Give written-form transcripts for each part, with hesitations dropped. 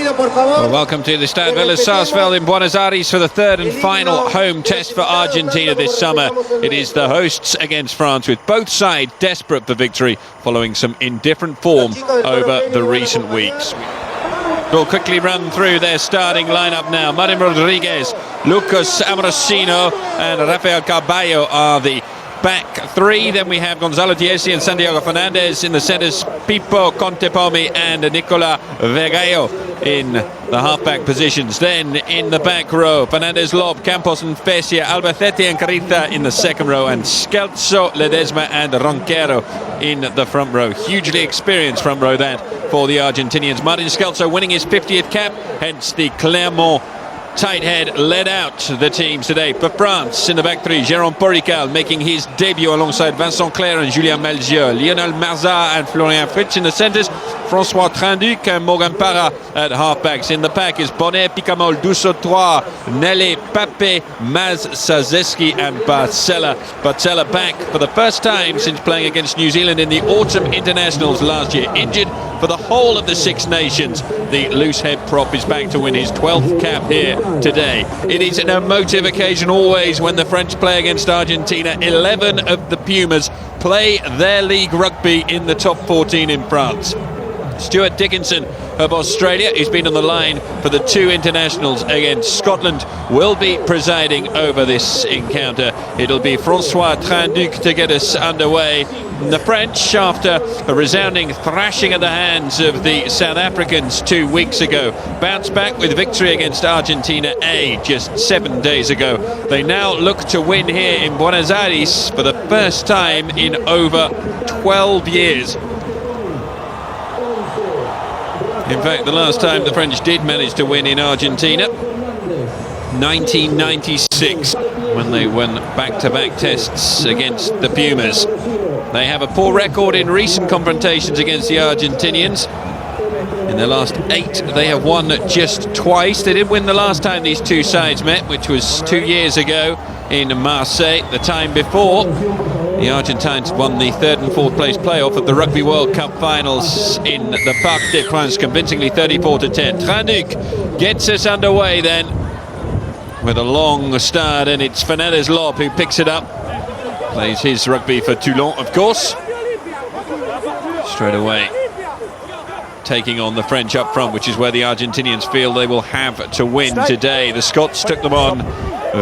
Well, welcome to the Estadio in Buenos Aires for the third and final home test for Argentina this summer. It is the hosts against France, with both sides desperate for victory following some indifferent form over the recent weeks. We'll quickly run through their starting lineup now. Martin Rodriguez, Lucas Amorosino and Rafael Carballo are the back three. Then we have Gonzalo Tiesi and Santiago Fernandez in the centres, Pipo Contepomi and Nicola Vergallo in the half-back positions. Then in the back row, Fernandez, Lob, Campos and Fesia, Albacete and Carriza in the second row, and Scalzo, Ledesma and Ronquero in the front row. Hugely experienced front row that for the Argentinians. Martin Scalzo winning his 50th cap, hence the Clermont tight head led out the teams today. For France, in the back three, Jérôme Porrical making his debut alongside Vincent Clerc and Julien Melzieux. Lionel Marza and Florian Fritz in the centres. François Trinduc and Morgan Parra at halfbacks. In the pack is Bonnet, Picamol, Dussault-Trois, Nelly, Pape, Maz Sazeski and Barcella. Barcella back for the first time since playing against New Zealand in the autumn internationals last year. Injured for the whole of the Six Nations. The loose head prop is back to win his 12th cap here today. It is an emotive occasion always when the French play against Argentina. 11 of the Pumas play their league rugby in the top 14 in France. Stuart Dickinson of Australia, who's been on the line for the two internationals against Scotland, will be presiding over this encounter. It'll be François Trinduc to get us underway. And the French, after a resounding thrashing at the hands of the South Africans 2 weeks ago, bounced back with victory against Argentina A just 7 days ago. They now look to win here in Buenos Aires for the first time in over 12 years. In fact, the last time the French did manage to win in Argentina, 1996, when they won back-to-back tests against the Pumas. They have a poor record in recent confrontations against the Argentinians. In their last 8, they have won just twice. They did win the last time these two sides met, which was 2 years ago in Marseille. The time before, the Argentines won the 3rd and 4th place playoff of the Rugby World Cup finals in the Parc des Princes, convincingly 34-10. Trinduc gets us underway then with a long start, and it's Fernandez Lob who picks it up. Plays his rugby for Toulon, of course. Straight away taking on the French up front, which is where the Argentinians feel they will have to win today. The Scots took them on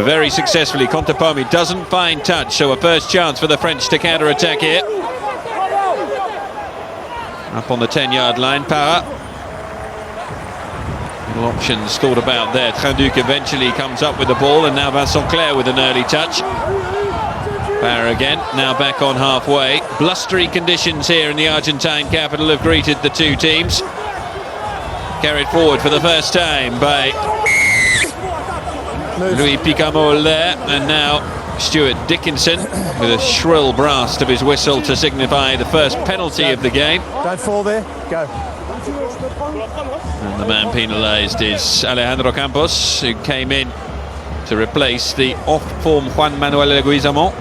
very successfully. Contepomi doesn't find touch, so a first chance for the French to counter-attack here. Up on the 10-yard line, Parra. Little options thought about there. Trinduc eventually comes up with the ball, and now Vincent Clerc with an early touch. Parra again, now back on halfway. Blustery conditions here in the Argentine capital have greeted the two teams. Carried forward for the first time by Louis Picamol there, and now Stuart Dickinson with a shrill blast of his whistle to signify the first penalty of the game. Don't fall there, go. And the man penalised is Alejandro Campos, who came in to replace the off-form Juan Manuel Leguizamon.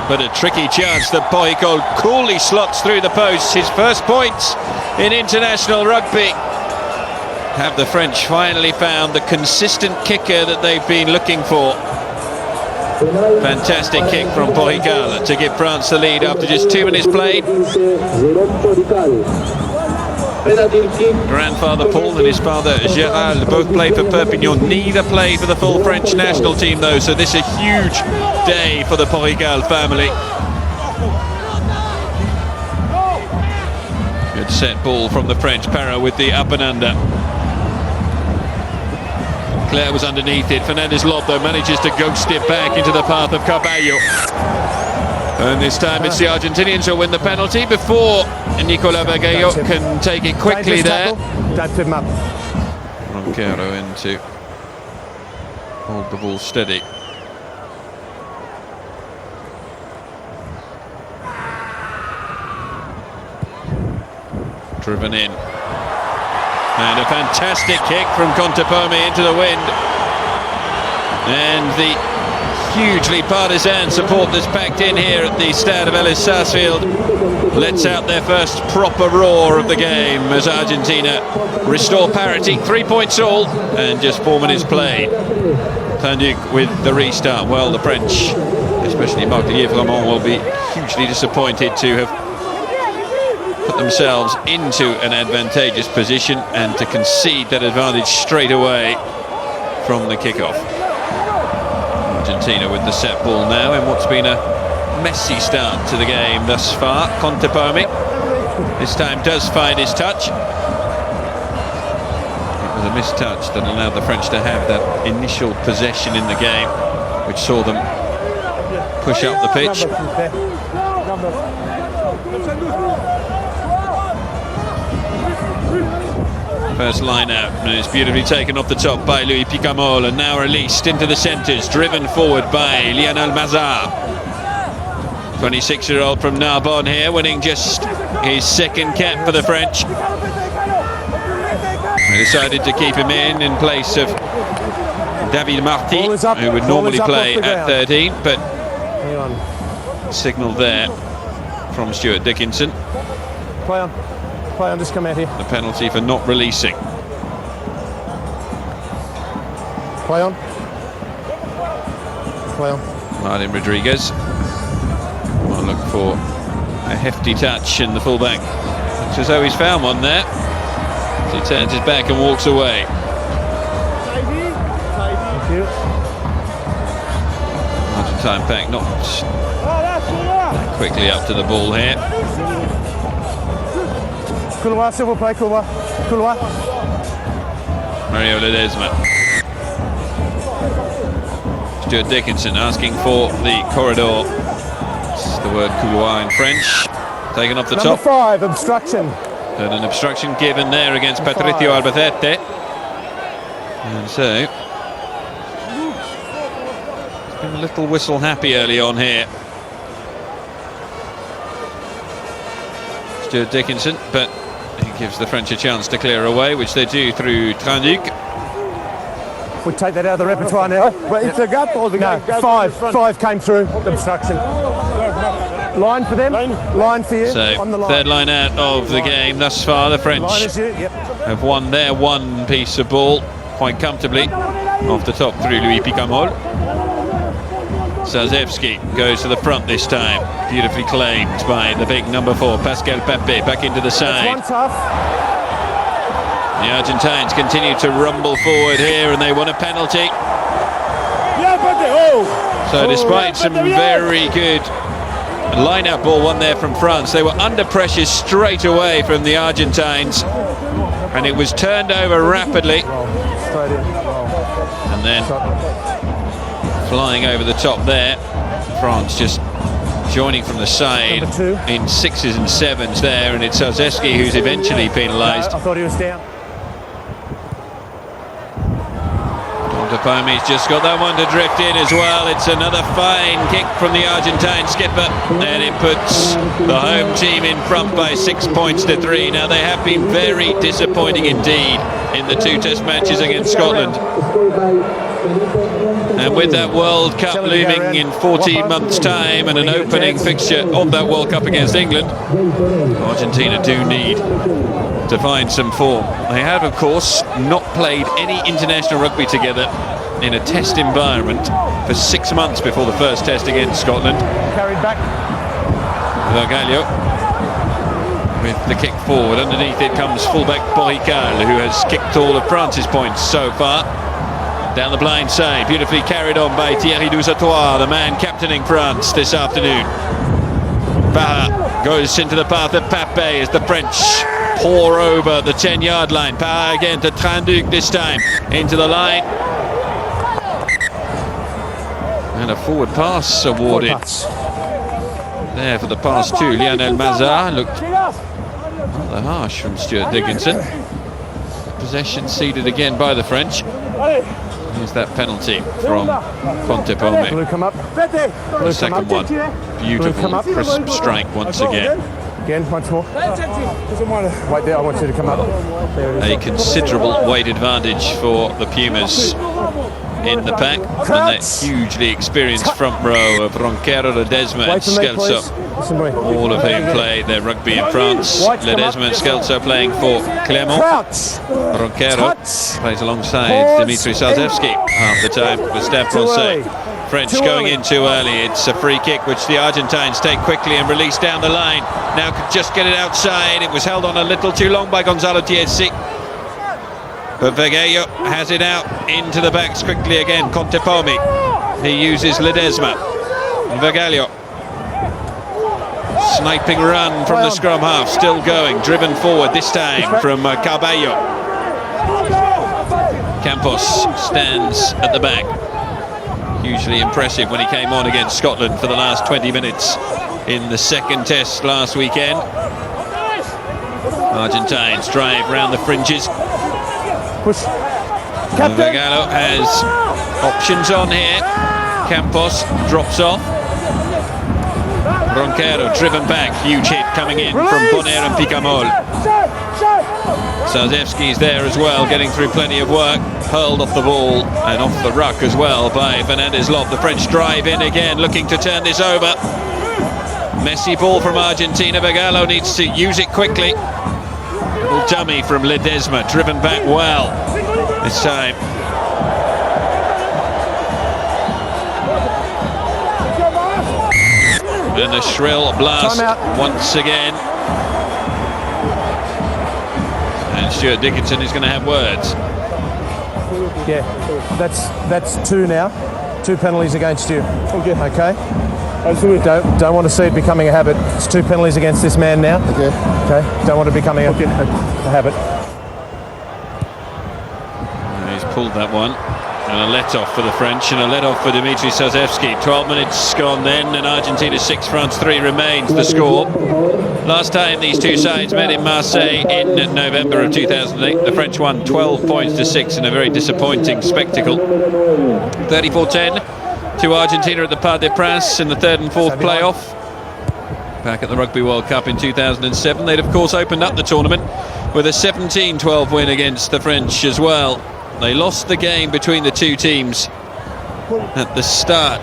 But a tricky chance that Porrical coolly slots through the posts. His first points in international rugby. Have the French finally found the consistent kicker that they've been looking for? Fantastic kick from Porrical to give France the lead after just 2 minutes played. Grandfather Paul and his father Gérald both played for Perpignan. Neither played for the full French national team though, so this is a huge day for the Porrical family. Good set ball from the French. Parra with the up and under. Clerc was underneath it. Fernandez Lob though manages to ghost it back into the path of Carballo. And this time it's the Argentinians who win the penalty before Nicola Vergallo can take it quickly there. Ronquero in to hold the ball steady. Driven in. And a fantastic kick from Contepomi into the wind. And the hugely partisan support that's packed in here at the Stade of Ellis Sarsfield lets out their first proper roar of the game as Argentina restore parity. 3 points all and just 4 minutes played. Tanduk with the restart. Well, the French, especially Marc Vraiment, will be hugely disappointed to have put themselves into an advantageous position and to concede that advantage straight away from the kickoff. Argentina with the set ball now in what's been a messy start to the game thus far. Contepomi this time does find his touch. It was a missed touch that allowed the French to have that initial possession in the game, which saw them push up the pitch. First line out, and it's beautifully taken off the top by Louis Picamol, and now released into the centres, driven forward by Lionel Mazar. 26-year-old from Narbonne here, winning just his second cap for the French. They decided to keep him in place of David Marty, who would normally play at 13, but signal there from Stuart Dickinson. Play on, just come out here. The penalty for not releasing. Play on. Martin Rodriguez will look for a hefty touch, and the fullback looks as though he's found one there. He turns his back and walks away. Thank you. Argentine pack not quickly up to the ball here. Couloir, s'il vous plaît, couloir. Mario Ledesma. Stuart Dickinson asking for the corridor. It's the word couloir in French. Taken off the top. Number 5, obstruction. And an obstruction given there against Patricio Albacete. And so it's been a little whistle happy early on here. Stuart Dickinson, but he gives the French a chance to clear away, which they do through Tanduk. We take that out of the repertoire now. But it's a gap or the No, five came through the obstruction. Line for them, line for you. So on the line. third line out of the game thus far. The French Line is you, yep. have won their one piece of ball quite comfortably off the top through Louis Picamol. Zazewski goes to the front this time, beautifully claimed by the big number 4, Pascal Pape, back into the side. One tough. The Argentines continue to rumble forward here, and they want a penalty. So despite some very good line-out ball, one there from France, they were under pressure straight away from the Argentines, and it was turned over rapidly. Straight in. And then flying over the top there, France just joining from the side in 6s and 7s there, and it's Zazewski who's eventually penalised. I thought he was down. Contepomi's just got that one to drift in as well. It's another fine kick from the Argentine skipper, and it puts the home team in front by 6 points to 3. Now, they have been very disappointing indeed in the 2 test matches against Scotland. And with that World Cup looming in 14 months' time and an opening fixture of that World Cup against England, Argentina do need to find some form. They have, of course, not played any international rugby together in a test environment for 6 months before the first test against Scotland. Carried back. Vergallo with the kick forward. Underneath it comes fullback Borical, who has kicked all of France's points so far. Down the blind side, beautifully carried on by Thierry Dusatoir, the man captaining France this afternoon. Parra goes into the path of Pape as the French pour over the 10-yard line. Parra again to Tanduk this time, into the line. And a forward pass awarded there for the pass to Lionel Mazar. Looked rather harsh from Stuart Dickinson. Possession ceded again by the French. Here's that penalty from Contepomi. Blue come up. The second one. Beautiful, crisp strike once again. Again, once more. Wait there, I want you to come up. A considerable weight advantage for the Pumas in the pack, and that hugely experienced front row of Ronquero, Ledesma and Schelzo, all of whom played their rugby in France. Ledesma and Schelzo playing for Clermont. Ronquero plays alongside Dimitri Salzevski half the time for Stade Francais. French going in too early. It's a free kick which the Argentines take quickly and release down the line. Now could just get it outside. It was held on a little too long by Gonzalo Tiesi. But Vergelho has it out into the backs quickly again. Contepomi. He uses Ledesma. Vergelho. Sniping run from the scrum half. Still going. Driven forward this time from Carballo. Campos stands at the back. Hugely impressive when he came on against Scotland for the last 20 minutes in the second test last weekend. Argentines drive round the fringes. Vergelho has options on here. Campos drops off. Ronquero driven back. Huge hit coming in from Bonner and Picamol. Salzevski's there as well, getting through plenty of work. Hurled off the ball and off the ruck as well by Fernandez Lob. The French drive in again, looking to turn this over. Messy ball from Argentina. Vergelho needs to use it quickly. Little dummy from Ledesma, driven back well this time. And a shrill blast once again. And Stuart Dickinson is going to have words. Yeah, that's two now. 2 penalties against you. Okay. Don't want to see it becoming a habit. It's 2 penalties against this man now. Okay. Don't want it becoming a habit. And he's pulled that one. And a let-off for the French and a let-off for Dimitri Salzevski. 12 minutes gone then, and Argentina 6, France 3 remains the score. Last time these two sides met in Marseille in November of 2008, the French won 12 points to 6 in a very disappointing spectacle. 34-10 to Argentina at the Parc des Princes in the 3rd and 4th playoff. Back at the Rugby World Cup in 2007, they'd of course opened up the tournament with a 17-12 win against the French as well. They lost the game between the two teams at the start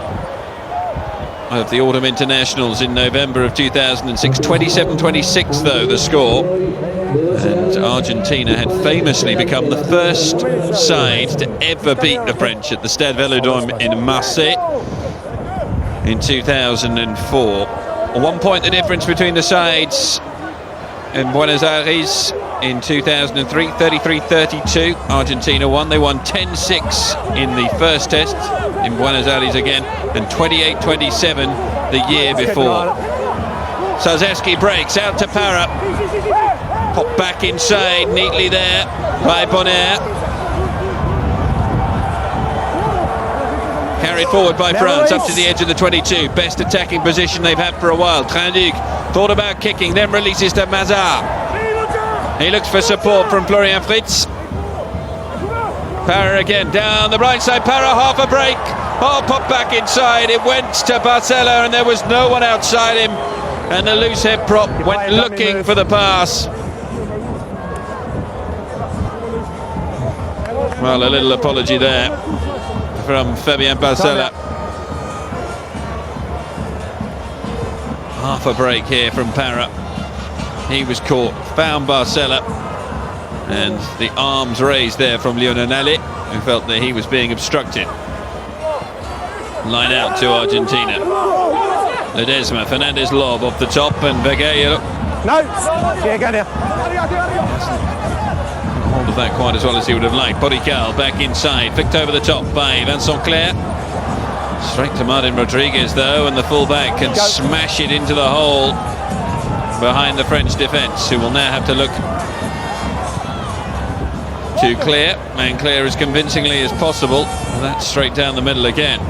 of the Autumn Internationals in November of 2006. 27-26 though the score, and Argentina had famously become the first side to ever beat the French at the Stade Vélodrome in Marseille in 2004. 1 point the difference between the sides in Buenos Aires in 2003, 33-32, Argentina won. They won 10-6 in the first test in Buenos Aires again, and 28-27 the year before. Salzevski breaks out to Parra. Pop back inside neatly there by Bonner. Carried forward by France up to the edge of the 22. Best attacking position they've had for a while. Trinduc thought about kicking, then releases to Mazar. He looks for support from Florian Fritz. Parra again down the right side. Parra half a break. Oh, pop back inside. It went to Barcella and there was no one outside him. And the loose head prop went looking for the pass. Well, a little apology there from Fabien Barcella. Half a break here from Parra. He was caught, found Barcella, and the arms raised there from Lionel, who felt that he was being obstructed. Line out to Argentina. Ledesma, Fernandez Lob off the top, and Vergelho. No! Yeah, go now. Hold of that quite as well as he would have liked. Borical back inside, flicked over the top by Vincent Clerc. Straight to Martin Rodriguez though, and the full-back can smash it into the hole behind the French defence, who will now have to look to Clerc, and Clerc as convincingly as possible. That's straight down the middle again.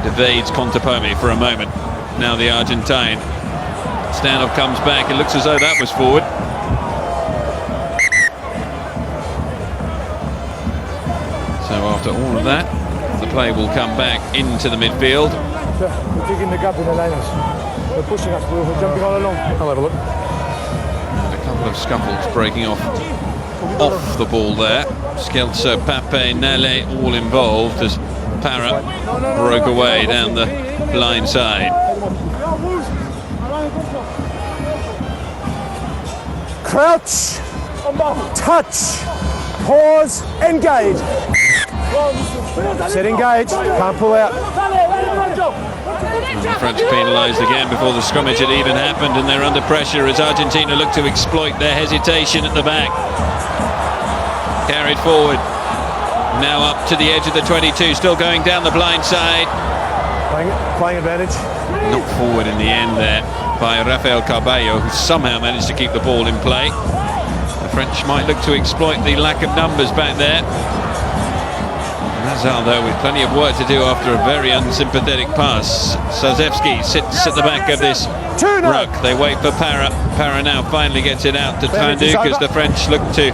Evades Contepomi for a moment. Now the Argentine. Stanov comes back. It looks as though that was forward. So after all of that, the play will come back into the midfield. We're digging the gap in the liners. They're pushing us, we're jumping all along. I'll have a look. And a couple of scuffles breaking off off the ball there. Skelso, Pape, Nele all involved as Para broke away down the blind side. Crouch, touch, pause, engage. Set engage, can't pull out. The French penalised again before the scrummage had even happened, and they're under pressure as Argentina look to exploit their hesitation at the back. Carried forward, now up to the edge of the 22, still going down the blind side. Playing advantage. Knocked forward in the end there by Rafael Carballo, who somehow managed to keep the ball in play. The French might look to exploit the lack of numbers back there. Mazal, though, with plenty of work to do after a very unsympathetic pass. Sazewski sits at the back of this ruck. They wait for Para. Para now finally gets it out to Trinduc as the French look to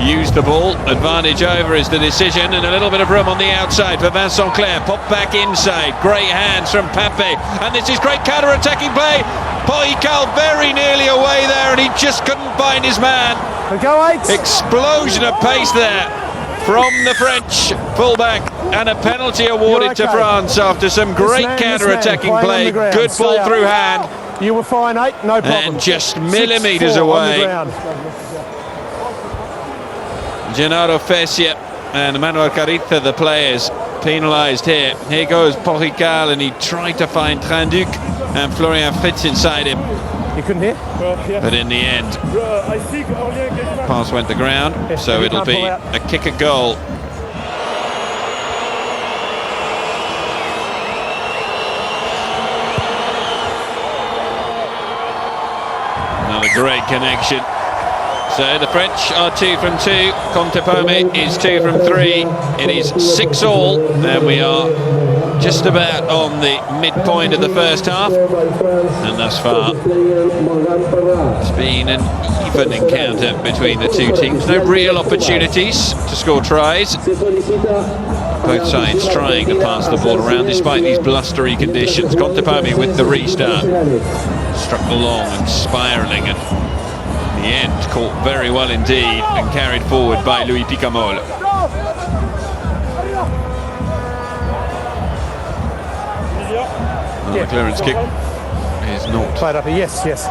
use the ball. Advantage over is the decision, and a little bit of room on the outside for Vincent Clerc. Pop back inside. Great hands from Pape. And this is great counter-attacking play. Poical very nearly away there, and he just couldn't find his man. Explosion of pace there from the French fullback, and a penalty awarded to France after some great counter-attacking play. Good ball through hand. You were fine, 8, no problem. And just millimetres away. Gennaro Fessia and Manuel Carriza, the players, penalised here. Here goes Poical, and he tried to find Trinduc and Florian Fritz inside him. You couldn't hear? But in the end, pass went to ground, so it'll be a kick at goal. Another great connection. So the French are 2 from 2. Contepome is 2 from 3. It is 6-all, and we are just about on the midpoint of the first half. And thus far, it's been an even encounter between the two teams. No real opportunities to score tries. Both sides trying to pass the ball around despite these blustery conditions. Contepome with the restart. Struck along and spiralling, and in the end caught very well indeed and carried forward by Louis Picamol. The clearance kick is not played up here. Yes.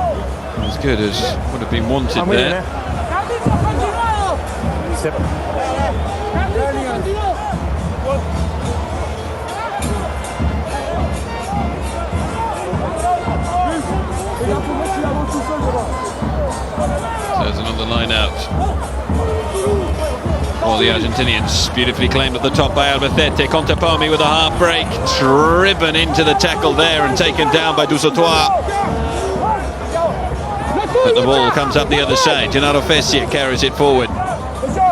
as good as would have been wanted there. Step. There's another line out for the Argentinians. Beautifully claimed at the top by Albacete. Contepome with a half break, driven into the tackle there and taken down by Dusautoir. But the ball comes up the other side. Gennaro Fessia carries it forward.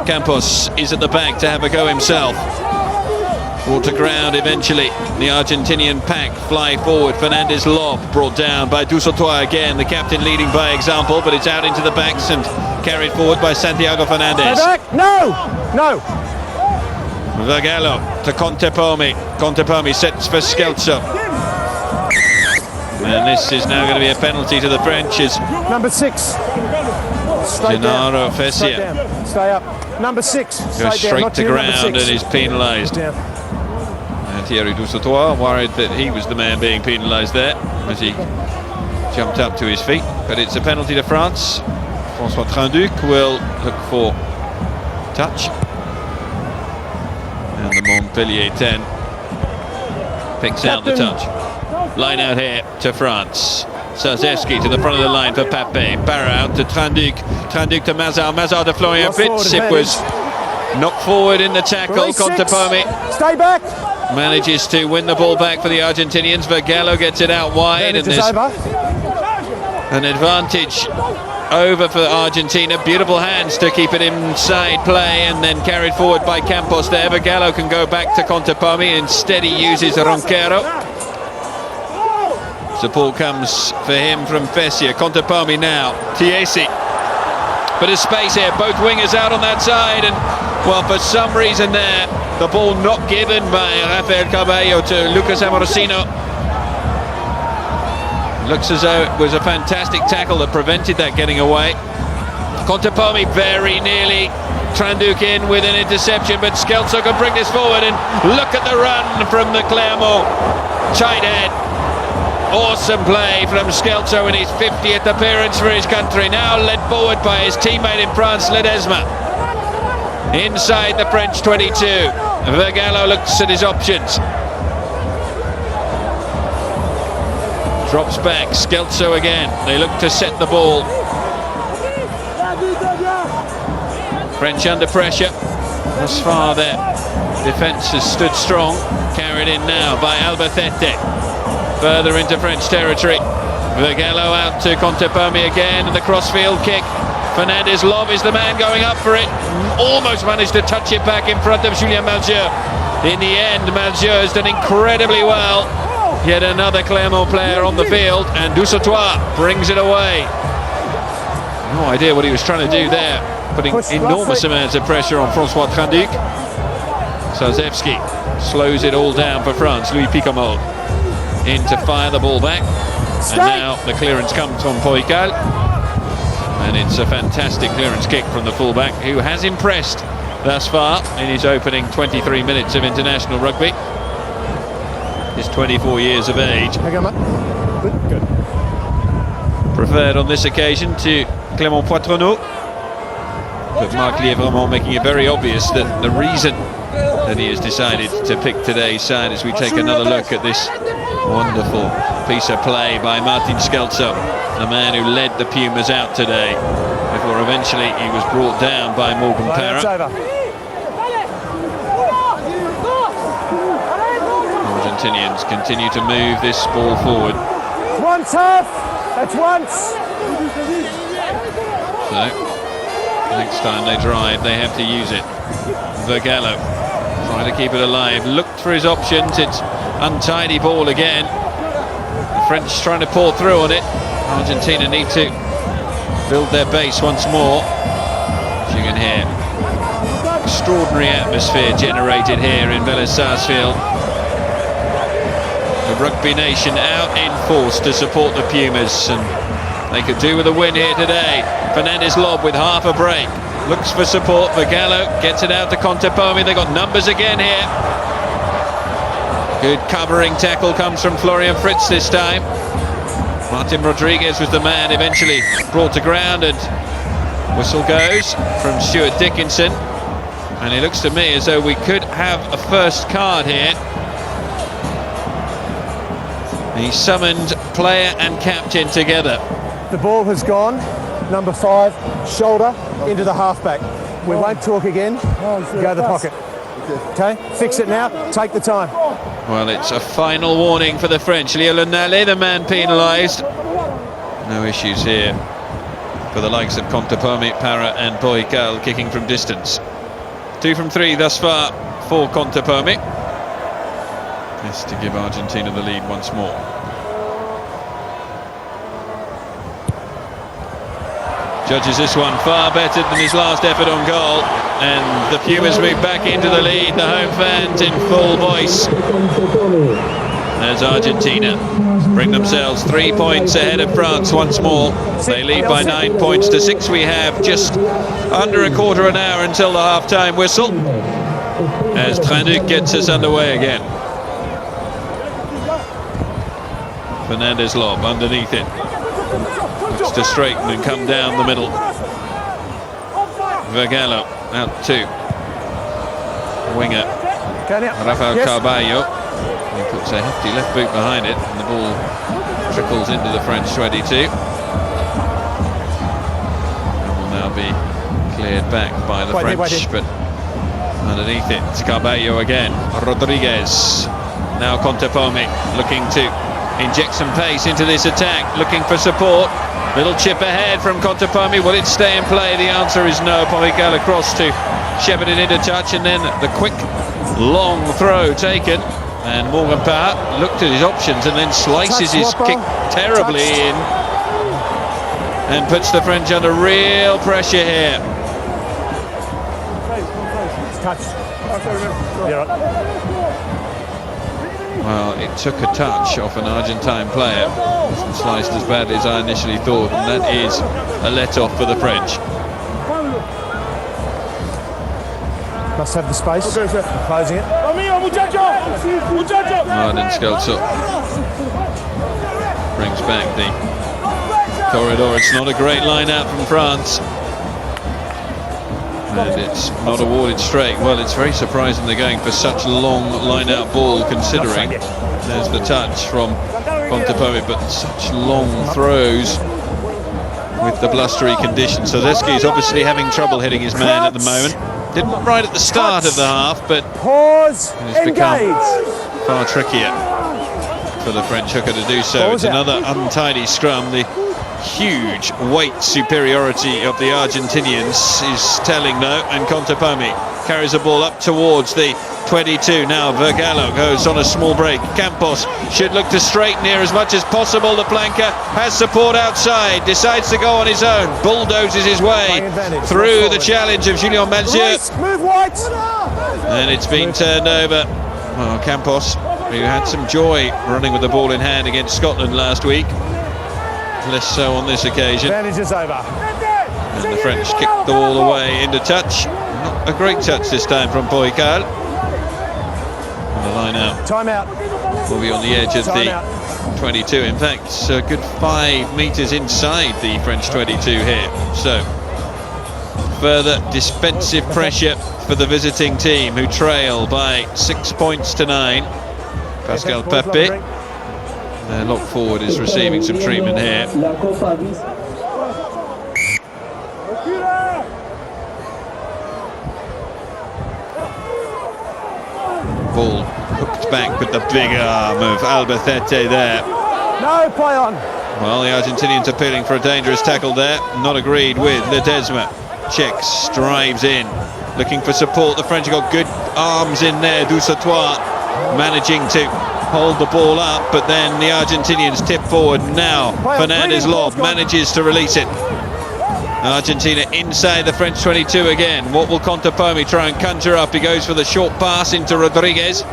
Campos is at the back to have a go himself. Brought to ground eventually. The Argentinian pack fly forward. Fernandez lob brought down by Dusautoir again. The captain leading by example, but it's out into the backs and carried forward by Santiago Fernandez. No! Vergallo to Contepome. Contepome sets for Skelso. And this is now going to be a penalty to the French. Number 6. Gennaro Fessia. Stay up. Number 6. Goes straight to ground and is penalised. And Thierry Dusautoir worried that he was the man being penalised there as he jumped up to his feet. But it's a penalty to France. François Trinduc will look for touch. And the Montpellier 10 picks out the touch. Line out here to France. Sazewski to the front of the line for Pape. Para out to Trinduc. Trinduc to Mazal. Mazal to Florian Fritz. It was knocked forward in the tackle. Contepome Stay back. manages to win the ball back for the Argentinians. Vergallo gets it out wide, and there's an advantage over for Argentina. Beautiful hands to keep it inside play, and then carried forward by Campos there. Vergallo can go back to Contepome. Instead he uses Ronquero. Support comes for him from Fessia. Contepome now. Tiesi. But there's space here. Both wingers out on that side, and well, for some reason there, the ball not given by Rafael Carballo to Lucas Amorosino. Looks as though it was a fantastic tackle that prevented that getting away. Contepomi very nearly. Tranduk in with an interception, but Skelso can bring this forward, and look at the run from the Clermont tight head. Awesome play from Skelso in his 50th appearance for his country, now led forward by his teammate in France, Ledesma. Inside the French 22, Vergallo looks at his options. Drops back, Skelso again. They look to set the ball. French under pressure. Thus far their defence has stood strong. Carried in now by Albacete. Further into French territory. Vergallo out to Contepomi again, and the crossfield kick. Fernandez Lob is the man going up for it. Almost managed to touch it back in front of Julien Malzieu. In the end, Malzieu has done incredibly well. Yet another Clermont player on the field, and Dusautois brings it away. No idea what he was trying to do there, putting enormous amounts of pressure on François Tranduk. Sazewski slows it all down for France. Louis Picamol in to fire the ball back, and now the clearance comes from Poical, and it's a fantastic clearance kick from the fullback, who has impressed thus far in his opening 23 minutes of international rugby. He's 24 years of age. Good. Preferred on this occasion to Clément Poitrenaud, but Marc Lièvremont making it very obvious that the reason that he has decided to pick today's side, as we take another look at this wonderful piece of play by Martin Skelso, the man who led the Pumas out today, before eventually he was brought down by Morgan Parra. Argentinians continue to move this ball forward. Once half, that's once. So, next time they drive, they have to use it. Vergallo trying to keep it alive, looked for his options. It's untidy ball again. The French trying to pour through on it. Argentina need to build their base once more. As you can hear, extraordinary atmosphere generated here in Vélez Sarsfield. The Rugby Nation out in force to support the Pumas, and they could do with a win here today. Fernandez Lob with half a break, looks for support. Vergallo gets it out to Contepomi. They got numbers again here. Good covering tackle comes from Florian Fritz this time. Martin Rodriguez was the man eventually brought to ground, and whistle goes from Stuart Dickinson, and it looks to me as though we could have a first card here. He summoned player and captain together. The ball has gone. Number 5, shoulder into the halfback. We won't talk again. Go to the pocket. Okay, fix it now. Take the time. Well, it's a final warning for the French. Leo Lenale, the man penalised. No issues here for the likes of Contepomi, Parra and Poical kicking from distance. 2 from 3 thus far for Contepomi. This to give Argentina the lead once more. Judges this one far better than his last effort on goal, and the Pumas move back into the lead. The home fans in full voice as Argentina bring themselves 3 points ahead of France once more. They lead by 9 points to 6. We have just under a quarter of an hour until the half-time whistle, as Tranduk gets us underway again. Fernandez Lob underneath it. Looks to straighten and come down the middle. Vergallo out to winger Rafael Carballo. He puts a hefty left boot behind it, and the ball trickles into the French 22. And will now be cleared back by the French, but underneath it, it's Carballo again. Rodriguez. Now Contepomi looking to inject some pace into this attack, looking for support. Little chip ahead from Contepomi. Will it stay in play? The answer is no. Poical across to shepherd it into touch, and then the quick long throw taken, and Morgan Parra looked at his options and then slices his kick terribly in and puts the French under real pressure here. Well, it took a touch off an Argentine player. It wasn't sliced as badly as I initially thought, and that is a let-off for the French. Must have the space. Closing it. Martin Skelzo brings back the corridor. It's not a great line out from France. And it's not awarded straight. Well, it's very surprising they're going for such long line-out ball, considering there's the touch from Pontepome, but such long throws with the blustery conditions. So Zeski is obviously having trouble hitting his man at the moment. Didn't right at the start of the half, but Pause. it's become far trickier for the French hooker to do so. It's another untidy scrum. The huge weight superiority of the Argentinians is telling though, and Pontepome carries the ball up towards the 22. Now Vergallo goes on a small break. Campos should look to straighten here as much as possible. The flanker has support outside, decides to go on his own, bulldozes his way through the challenge of Julien Malzieu, and it's been turned over. Well, Campos, who had some joy running with the ball in hand against Scotland last week, less so on this occasion. Advantage is over. And the French kick the ball away into touch. Not a great touch this time from Poical. And the line out. Timeout. Will be on the edge of the 22. In fact, a good 5 metres inside the French 22 here. So, further defensive pressure for the visiting team, who trail by 6 points to 9. Pascal Papé. Their lock forward is receiving some treatment here. Ball hooked back with the big arm of Albacete there. No, play on. Well, the Argentinians appealing for a dangerous tackle there. Not agreed with Ledesma. Checks, strives in, looking for support. The French have got good arms in there. Dusatois managing to hold the ball up, but then the Argentinians tip forward. Now Fernandez Lob manages to release it. Argentina inside the French 22 again. What will Pontepome try and conjure up? He goes for the short pass into Rodriguez.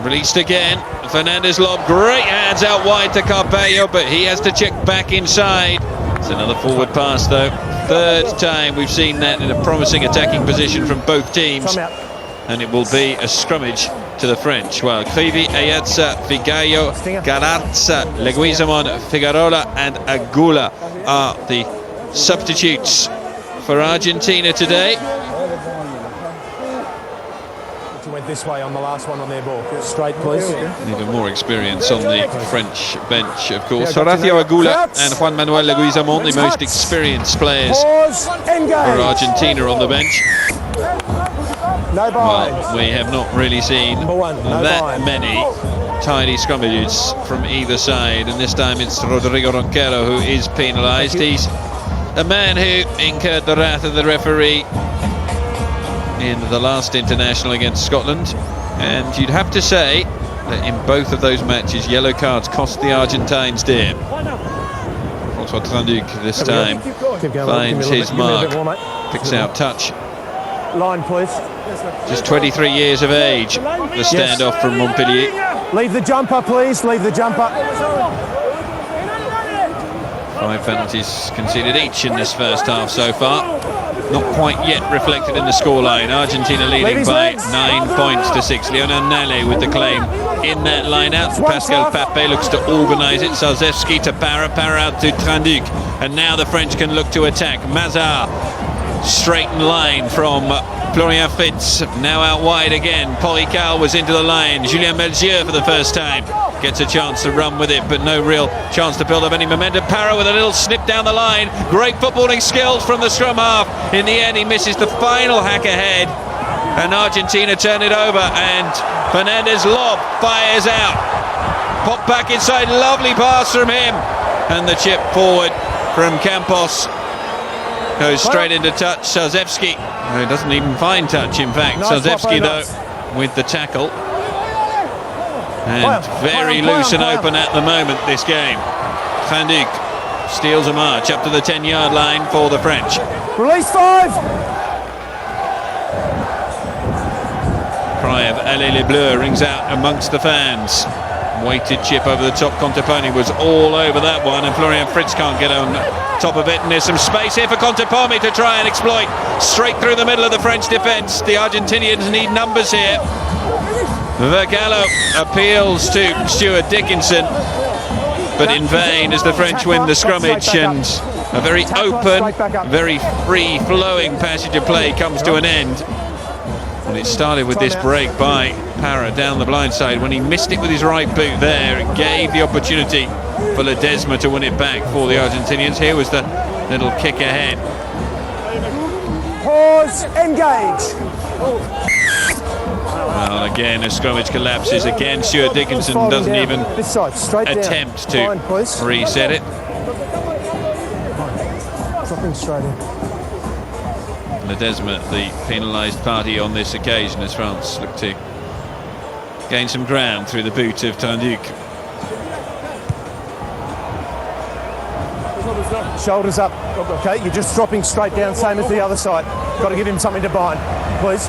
Released again. Fernandez Lob, great hands out wide to Carballo, but he has to check back inside. It's another forward pass though. Third time we've seen that in a promising attacking position from both teams. And it will be a scrummage to the French. Well, Krivi, Ayatza, Figallo, Galarza, Leguizamon, Figueroa and Agula are the substitutes for Argentina today. Went this way on the last one on their ball. Straight, please. Even more experience on the French bench, of course. Horacio Agula and Juan Manuel Leguizamon, the most experienced players for Argentina on the bench. Well, we have not really seen that many tidy scrummages from either side, and this time it's Rodrigo Ronquero who is penalised. He's a man who incurred the wrath of the referee in the last international against Scotland, and you'd have to say that in both of those matches yellow cards cost the Argentines dear. François Trinduc this time finds his mark, picks out touch. Line, please. Just 23 years of age, the standoff from Montpellier. Leave the jumper, please. Leave the jumper. 5 penalties conceded each in this first half so far. Not quite yet reflected in the scoreline. Argentina leading by 9 points to 6. Lionel Nale with the claim in that line-out. Pascal Papé looks to organise it. Salzewski to Para out to Trinduc. And now the French can look to attack. Mazar, straighten line from Florian Fitz, now out wide again. Poical was into the line. Julien Malzieu for the first time gets a chance to run with it, but no real chance to build up any momentum. Para with a little snip down the line. Great footballing skills from the scrum half. In the end, he misses the final hack ahead, and Argentina turn it over, and Fernandez Lob fires out. Pop back inside, lovely pass from him, and the chip forward from Campos goes straight into touch. Salzewski, who doesn't even find touch, in fact. Salzewski though with the tackle, and very loose and open at the moment this game. Trinduc steals a march up to the 10-yard line for the French. Release 5. Cry of Allez les Bleus rings out amongst the fans. Weighted chip over the top. Conteponi was all over that one, and Florian Fritz can't get on top of it. And there's some space here for Conteponi to try and exploit straight through the middle of the French defence. The Argentinians need numbers here. Vergallo appeals to Stuart Dickinson, but in vain as the French win the scrummage, and a very open, very free-flowing passage of play comes to an end. And it started with this break by Parra down the blind side. When he missed it with his right boot there, it gave the opportunity for Ledesma to win it back for the Argentinians. Here was the little kick ahead. Pause, engage. Well, again, as scrummage collapses again, Stuart Dickinson doesn't even attempt to reset it. Dropping straight in. Ledesma, the penalised party on this occasion, as France look to gain some ground through the boot of Tanduc. Shoulders up. Okay, you're just dropping straight down, same as the other side. Got to give him something to bind, please.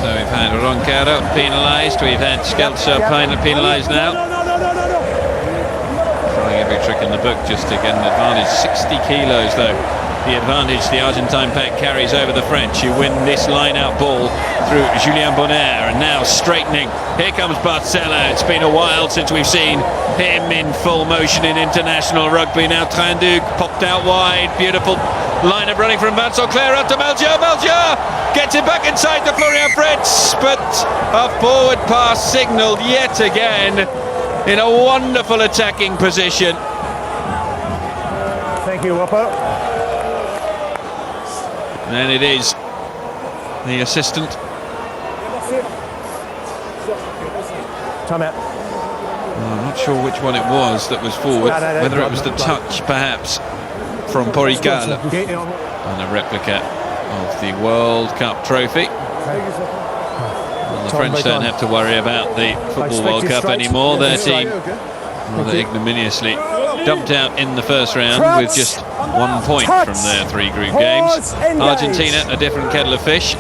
So we've had Roncaro penalised, we've had Scalzo penalised now. Trying every trick in the book just to get an advantage. 60 kilos though, the advantage the Argentine pack carries over the French, who win this line-out ball through Julien Bonner, and now straightening. Here comes Barcella. It's been a while since we've seen him in full motion in international rugby. Now Tanduc popped out wide. Beautiful line of running from Vincent Clair out to Melchior. Melchior gets it back inside to Florian Fritz, but a forward pass signalled yet again in a wonderful attacking position. Thank you, Whopper. And it is the assistant. Time out. I'm not sure which one it was that was forward, whether it was the touch perhaps from Poricala on a replica of the World Cup trophy. Well, the French don't have to worry about the Football World Cup anymore. Their team rather ignominiously dumped out in the first round with just 1 point from their 3 group games. Argentina, a different kettle of fish.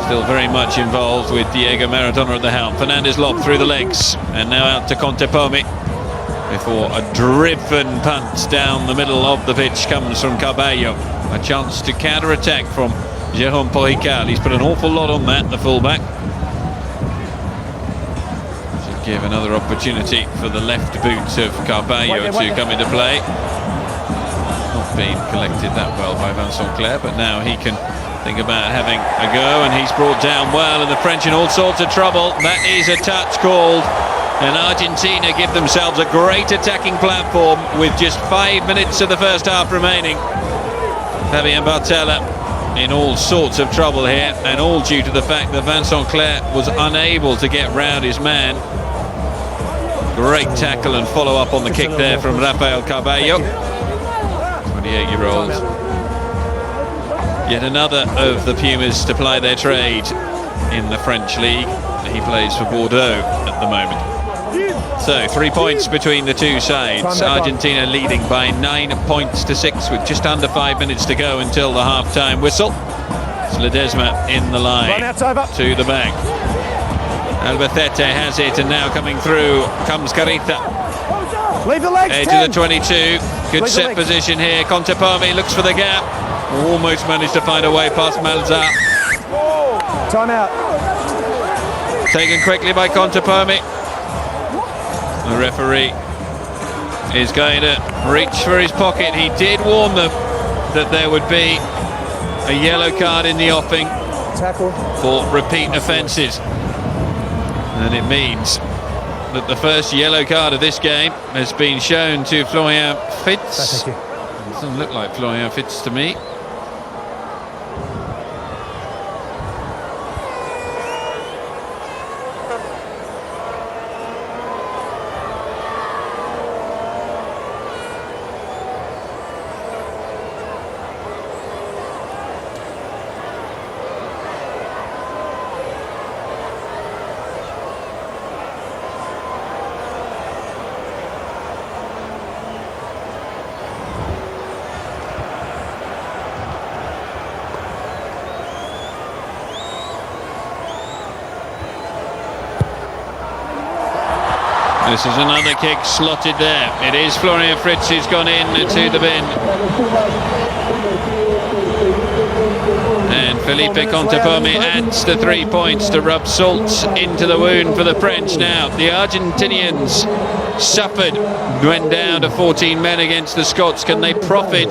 Still very much involved with Diego Maradona at the helm. Fernandez lob through the legs, and now out to Conteponi before a driven punt down the middle of the pitch comes from Carballo. A chance to counter-attack from Jérôme Poricala. He's put an awful lot on that, the fullback. To give another opportunity for the left boot of Carballo to come into play. Not being collected that well by Vincent Clair, but now he can think about having a go, and he's brought down well, and the French in all sorts of trouble. That is a touch called, and Argentina give themselves a great attacking platform with just 5 minutes of the first half remaining. Fabien Bartella in all sorts of trouble here, and all due to the fact that Vincent Clair was unable to get round his man. Great tackle and follow up on the kick there from Rafael Carballo, 28-year-old. Yet another of the Pumas to ply their trade in the French league. He plays for Bordeaux at the moment. So 3 points between the two sides. Argentina leading by 9 points to 6 with just under 5 minutes to go until the half-time whistle. It's Ledesma in the line to the back. Albacete has it, and now coming through comes Carita. Leave the legs, edge of the 22. Good set position here. Conteponi looks for the gap. Almost managed to find a way past Malza. Time out. Taken quickly by Conteponi. The referee is going to reach for his pocket. He did warn them that there would be a yellow card in the offing for repeat offences. And it means that the first yellow card of this game has been shown to Florian Fitz. It doesn't look like Florian Fitz to me. This is another kick slotted there. It is Florian Fritz who's gone in to the bin. And Felipe Contepomi adds the 3 points to rub salt into the wound for the French. Now, the Argentinians suffered, went down to 14 men against the Scots. Can they profit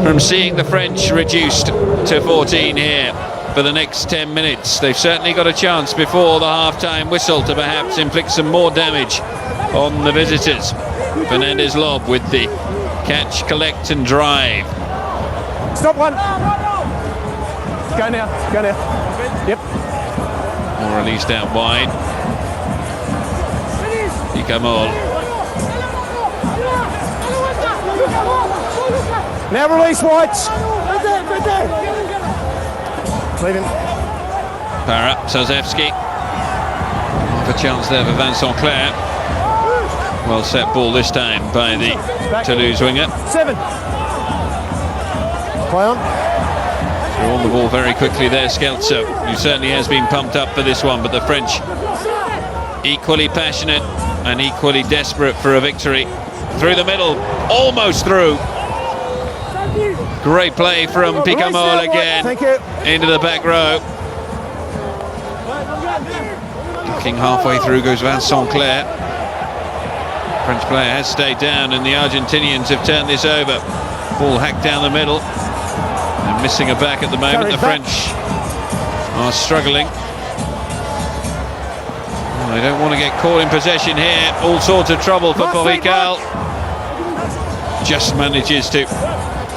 from seeing the French reduced to 14 here for the next 10 minutes? They've certainly got a chance before the half-time whistle to perhaps inflict some more damage on the visitors. Fernandez Lob with the catch, collect and drive. Stop one. Go now. Go now. Yep. More released out wide. Picamol. Now release Whites. Leave him. Para, Sazewski. Have a chance there for Vincent Clair. Well set ball this time by the Toulouse winger. 7. Play on. They're on the ball very quickly there, Skelzer, who certainly has been pumped up for this one, but the French equally passionate and equally desperate for a victory. Through the middle, almost through. Great play from Picamol again into the back row. Looking halfway through goes Vincent Clair. French player has stayed down and the Argentinians have turned this over. Ball hacked down the middle. And missing a back at the moment. The French are struggling. Oh, they don't want to get caught in possession here. All sorts of trouble for Borical. Just manages to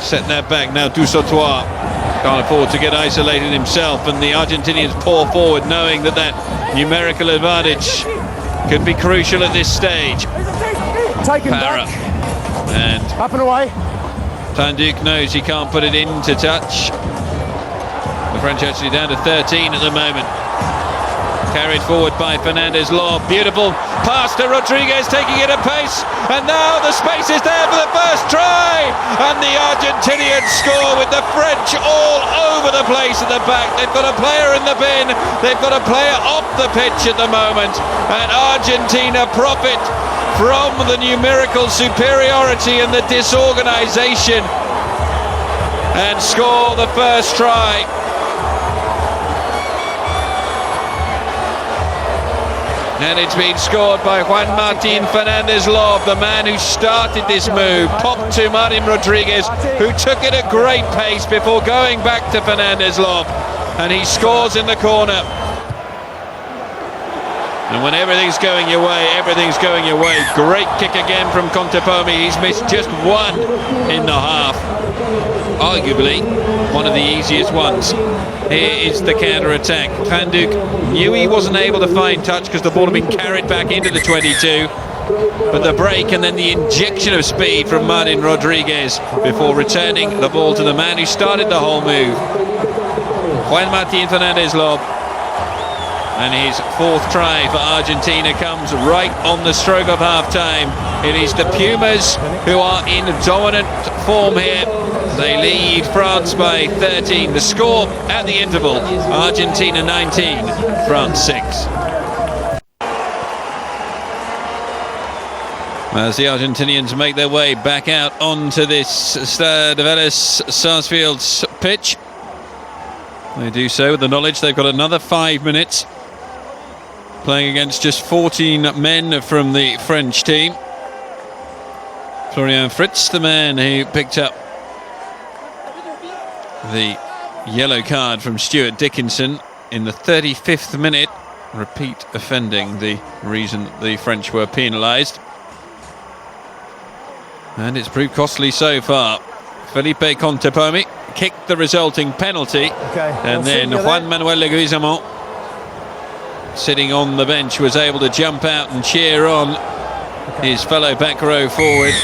set that back. Now Dusautoir can't afford to get isolated himself, and the Argentinians pour forward knowing that that numerical advantage could be crucial at this stage. Taken Para. back. And Up and away. Tanduc knows he can't put it into touch. The French actually down to 13 at the moment. Carried forward by Fernandez Lob. Beautiful pass to Rodriguez, taking it at pace. And now the space is there for the first try. And the Argentinians score with the French all over the place at the back. They've got a player in the bin. They've got a player off the pitch at the moment. And Argentina profit from the numerical superiority and the disorganisation and score the first try. And it's been scored by Juan Martín Fernandez Lob, the man who started this move. Popped to Martin Rodriguez, who took it at great pace before going back to Fernandez Lob. And he scores in the corner. And when everything's going your way, everything's going your way. Great kick again from Contepomi. He's missed just one in the half. Arguably one of the easiest ones. Here is the counter-attack. Tanduc knew he wasn't able to find touch because the ball had been carried back into the 22. But the break and then the injection of speed from Martin Rodriguez before returning the ball to the man who started the whole move. Juan Martín Fernandez Lob. And his fourth try for Argentina comes right on the stroke of half-time. It is the Pumas who are in dominant form here. They lead France by 13. The score at the interval, Argentina 19, France 6. As the Argentinians make their way back out onto this Estadio Sarsfield's pitch, they do so with the knowledge they've got another 5 minutes. Playing against just 14 men from the French team. Florian Fritz, the man who picked up the yellow card from Stuart Dickinson in the 35th minute, repeat offending the reason the French were penalised. And it's proved costly so far. Felipe Contepomi kicked the resulting penalty. And then Juan Manuel Leguizamon, sitting on the bench, was able to jump out and cheer on his fellow back row forward,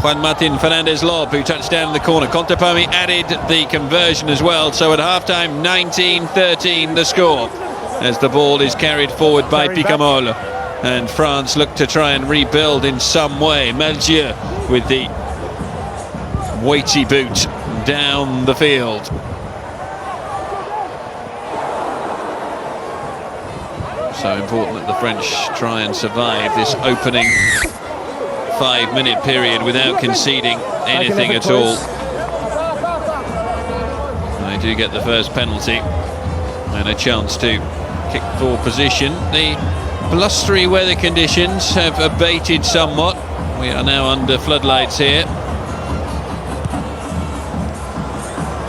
Juan Martín Fernandez Lob, who touched down in the corner. Contepomi added the conversion as well. So at half-time, 19-13 the score, as the ball is carried forward by Picamol. And France look to try and rebuild in some way. Melchior with the weighty boot down the So important that the French try and survive this opening 5-minute period without conceding anything at all. They do get the first penalty and a chance to kick for position. The blustery weather conditions have abated somewhat. We are now under floodlights here.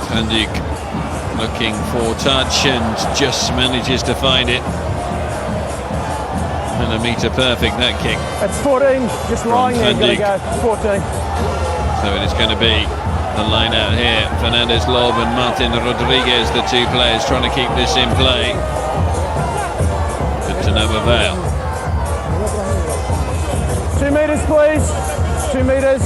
Tandik looking for touch and just manages to find it. And a metre perfect, that kick. That's 14, just lying there, gotta go, 14. So it is going to be the line out here. Fernandez Lob and Martin Rodriguez, the two players trying to keep this in play. But to no avail. 2 metres, please. 2 metres.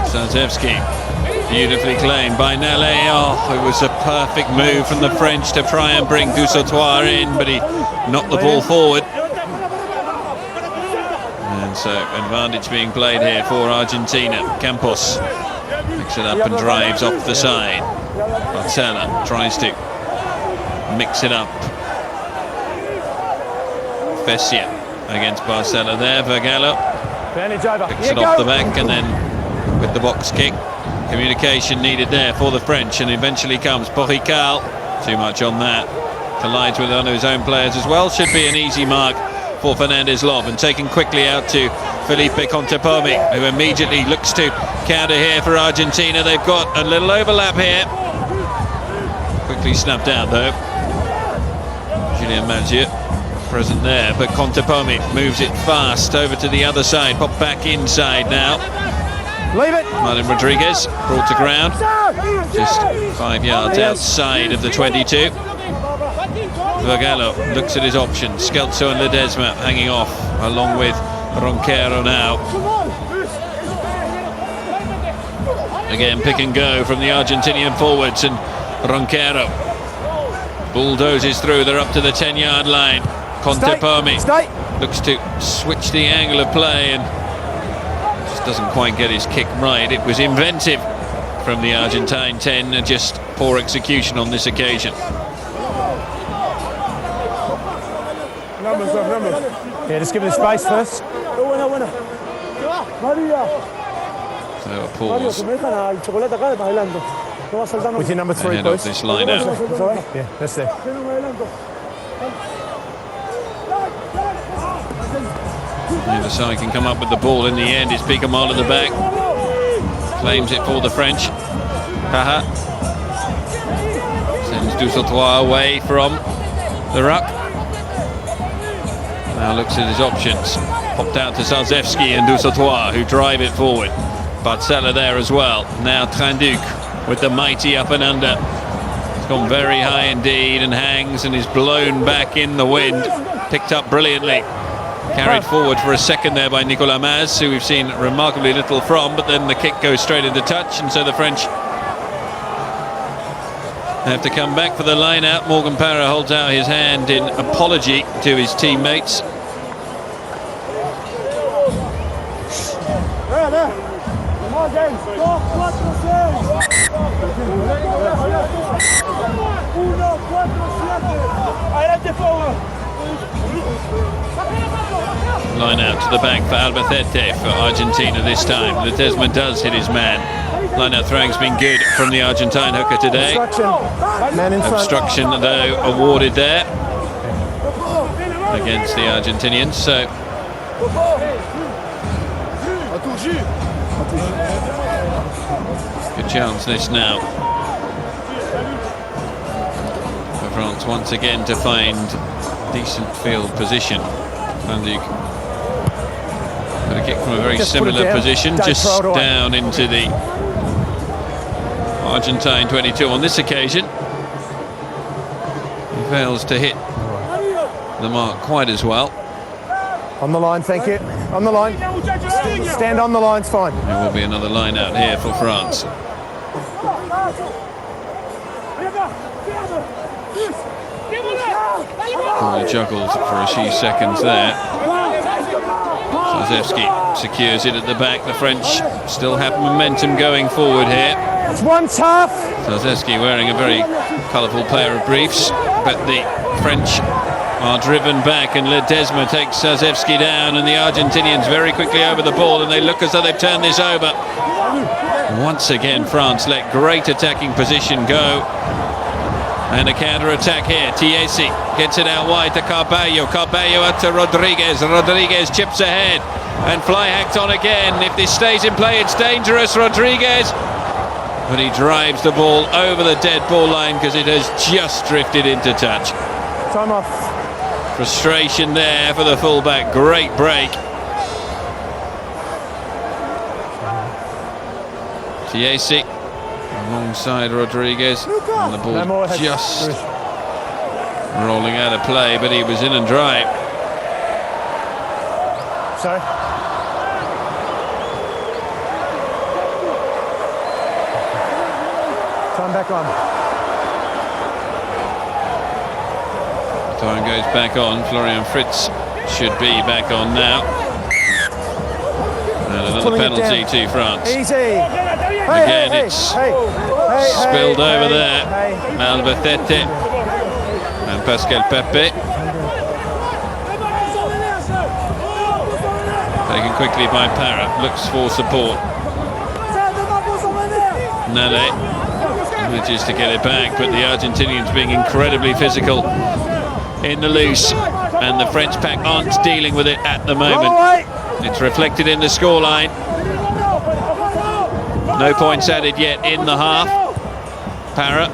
Sazevski, beautifully claimed by Nale. Oh, it was a perfect move from the French to try and bring Dusautoir in, but he knocked the ball forward. And so advantage being played here for Argentina. Campos picks it up and drives off the side. Barcela tries to mix it up. Fessia against Barcela there. Vergallo picks it off the back, and then with the box kick, communication needed there for the French, and eventually comes Porrical. Too much on that. Collides with one of his own players as well. Should be an easy mark for Fernandez Lob, and taken quickly out to Felipe Contepomi, who immediately looks to counter here for Argentina. They've got a little overlap here. Quickly snapped out though. Julien Maggio present there, but Contepomi moves it fast over to the other side. Pop back inside now. Leave it. Martin Rodriguez brought to ground, just 5 yards outside of the 22. Vergallo looks at his options. Scelzo and Ledesma hanging off, along with Ronquero now. Again, pick and go from the Argentinian forwards, and Ronquero bulldozes through. They're up to the 10-yard line. Contepomi looks to switch the angle of play and just doesn't quite get his kick right. It was inventive from the Argentine 10, and just poor execution on this occasion. Yeah, just give it the space first. So a pause. With your number 3, Ahead of please. this line out. Yeah, that's there. The other side can come up with the ball in the end. It's Picamal at the back. Claims it for the French. Paha sends Dusautoir away from the ruck. Now looks at his options. Popped out to Sazevski and Dusautoir, who drive it forward. Barcela there as well. Now Trinduk with the mighty up and under. It's gone very high indeed and hangs and is blown back in the wind. Picked up brilliantly. Carried forward for a second there by Nicolas Maz, who we've seen remarkably little from, but then the kick goes straight into touch, and so the French have to come back for the line out. Morgan Parra holds out his hand in apology to his teammates. Line out to the back for Albacete for Argentina this time. Ledesma does hit his man. Line out throwing's been good from the Argentine hooker today. Obstruction though awarded there against the Argentinians. So good chance this now for France once again to find decent field position. Tandik got a kick from a very similar position, just down into the Argentine 22 on this occasion. He fails to hit the mark quite as well. On the line, thank you. On the line. Stand on the line, it's fine. There will be another line out here for France. Juggled for a few seconds there. Sazevski secures it at the back. The French still have momentum going forward here. It's one tough. Zarzewski wearing a very colourful pair of briefs, but the French are driven back, and Ledesma takes Zarzewski down, and the Argentinians very quickly over the ball, and they look as though they've turned this over. Once again, France let great attacking position go. And a counter-attack here. Tiesi gets it out wide to Carballo. Carballo out to Rodriguez. Rodriguez chips ahead. And fly hacked on again. If this stays in play, it's dangerous. Rodriguez. But he drives the ball over the dead ball line because it has just drifted into touch. Time off. Frustration there for the fullback. Great break. Tiesi alongside Rodriguez, and the ball just rolling out of play, but he was in and dry. Sorry. Time back on. Time goes back on. Florian Fritz should be back on now. And another penalty to France. Easy. Again, it's spilled over there. Amalfitani and Pascal Pepe. Taken quickly by Parra. Looks for support. Nale manages to get it back, but the Argentinians being incredibly physical in the loose, and the French pack aren't dealing with it at the moment. It's reflected in the scoreline. No points added yet in the half. Parra.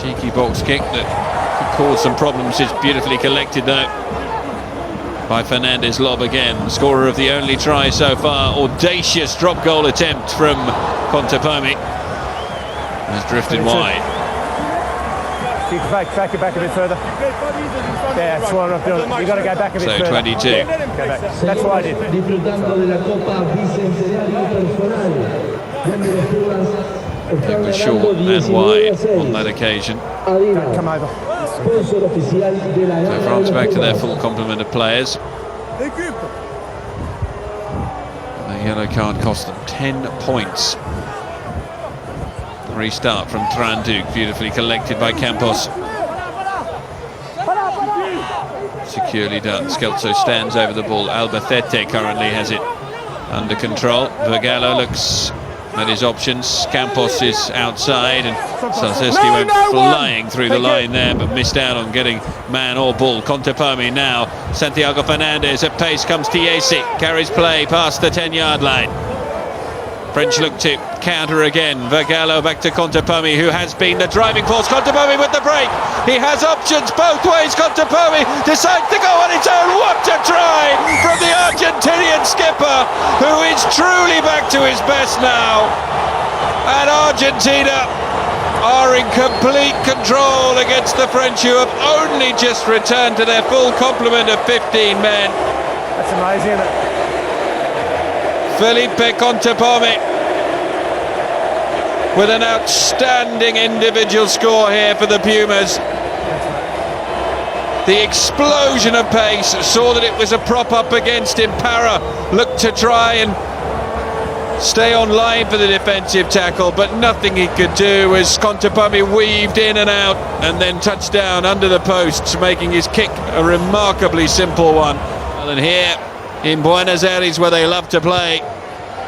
Cheeky box kick that could cause some problems. It's beautifully collected though by Fernandez. Lob again. The scorer of the only try so far. Audacious drop goal attempt from Contepomi. Has drifted wide. Back it back a bit further. Yeah, that's what I'm doing. You've got to go back a bit further. So 22. Go back. That's what I did. It was short and wide on that occasion. Come over. So France back to their full complement of players. The yellow card cost them 10 points. Restart from Tranduk, beautifully collected by Campos. Securely done. Scelzo stands over the ball. Albacete currently has it under control. Vergallo looks at his options. Campos is outside, and Zarzewski went flying through the line there, but missed out on getting man or ball. Contepomi now. Santiago Fernandez at pace comes Tiesi. Carries play past the 10-yard line. French look to counter again. Vergallo back to Contepomi, who has been the driving force. Contepomi with the break. He has options both ways. Contepomi decides to go on its own. What a try from the Argentinian skipper, who is truly back to his best now. And Argentina are in complete control against the French, who have only just returned to their full complement of 15 men. That's amazing, isn't it? Felipe Contepomi with an outstanding individual score here for the Pumas. The explosion of pace saw that it was a prop up against him. Parra looked to try and stay on line for the defensive tackle, but nothing he could do as Contepomi weaved in and out and then touched down under the posts, making his kick a remarkably simple one. And here in Buenos Aires, where they love to play,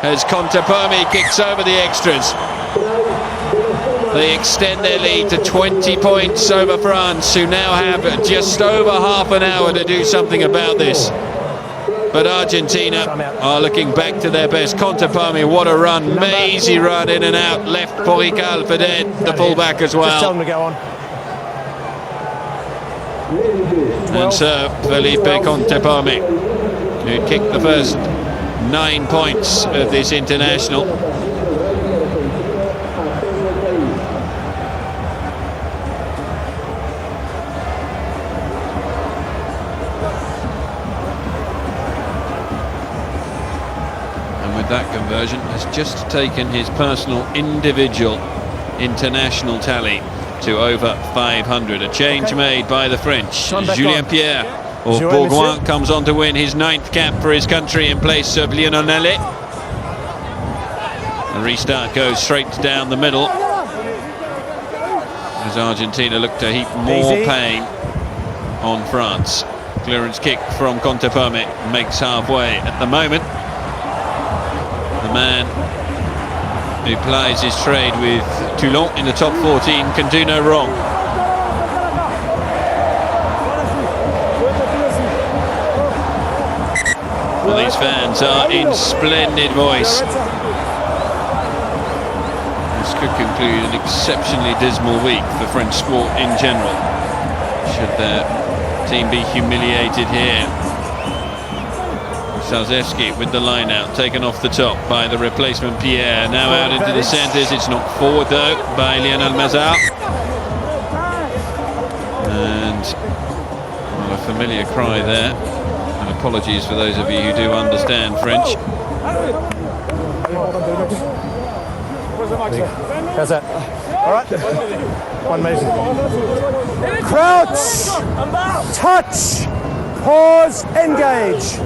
as Contepomi kicks over the extras. They extend their lead to 20 points over France, who now have just over half an hour to do something about this. But Argentina are looking back to their best. Contepomi, what a run, mazy run in and out, left for Rical Fedet, the fullback as well. Just tell them to go on. And so Felipe Contepomi, who kicked the first 9 points of this international. And with that conversion has just taken his personal individual international tally to over 500. A change made by the French. Julien Pierre of Bourgoin comes on to win his 9th cap for his country in place of Lionel Nale. The restart goes straight down the middle as Argentina look to heap more pain on France. Clearance kick from Contepome makes halfway at the moment. The man who plies his trade with Toulon in the top 14 can do no wrong. Well, these fans are in splendid voice. This could conclude an exceptionally dismal week for French sport in general, should their team be humiliated here. Salzewski with the line out, taken off the top by the replacement Pierre. Now out into the centres. It's knocked forward though by Lionel Mazar. And well, a familiar cry there. And apologies for those of you who do understand French. How's that? All right. 1 metre. Crouch. Touch. Pause. Engage.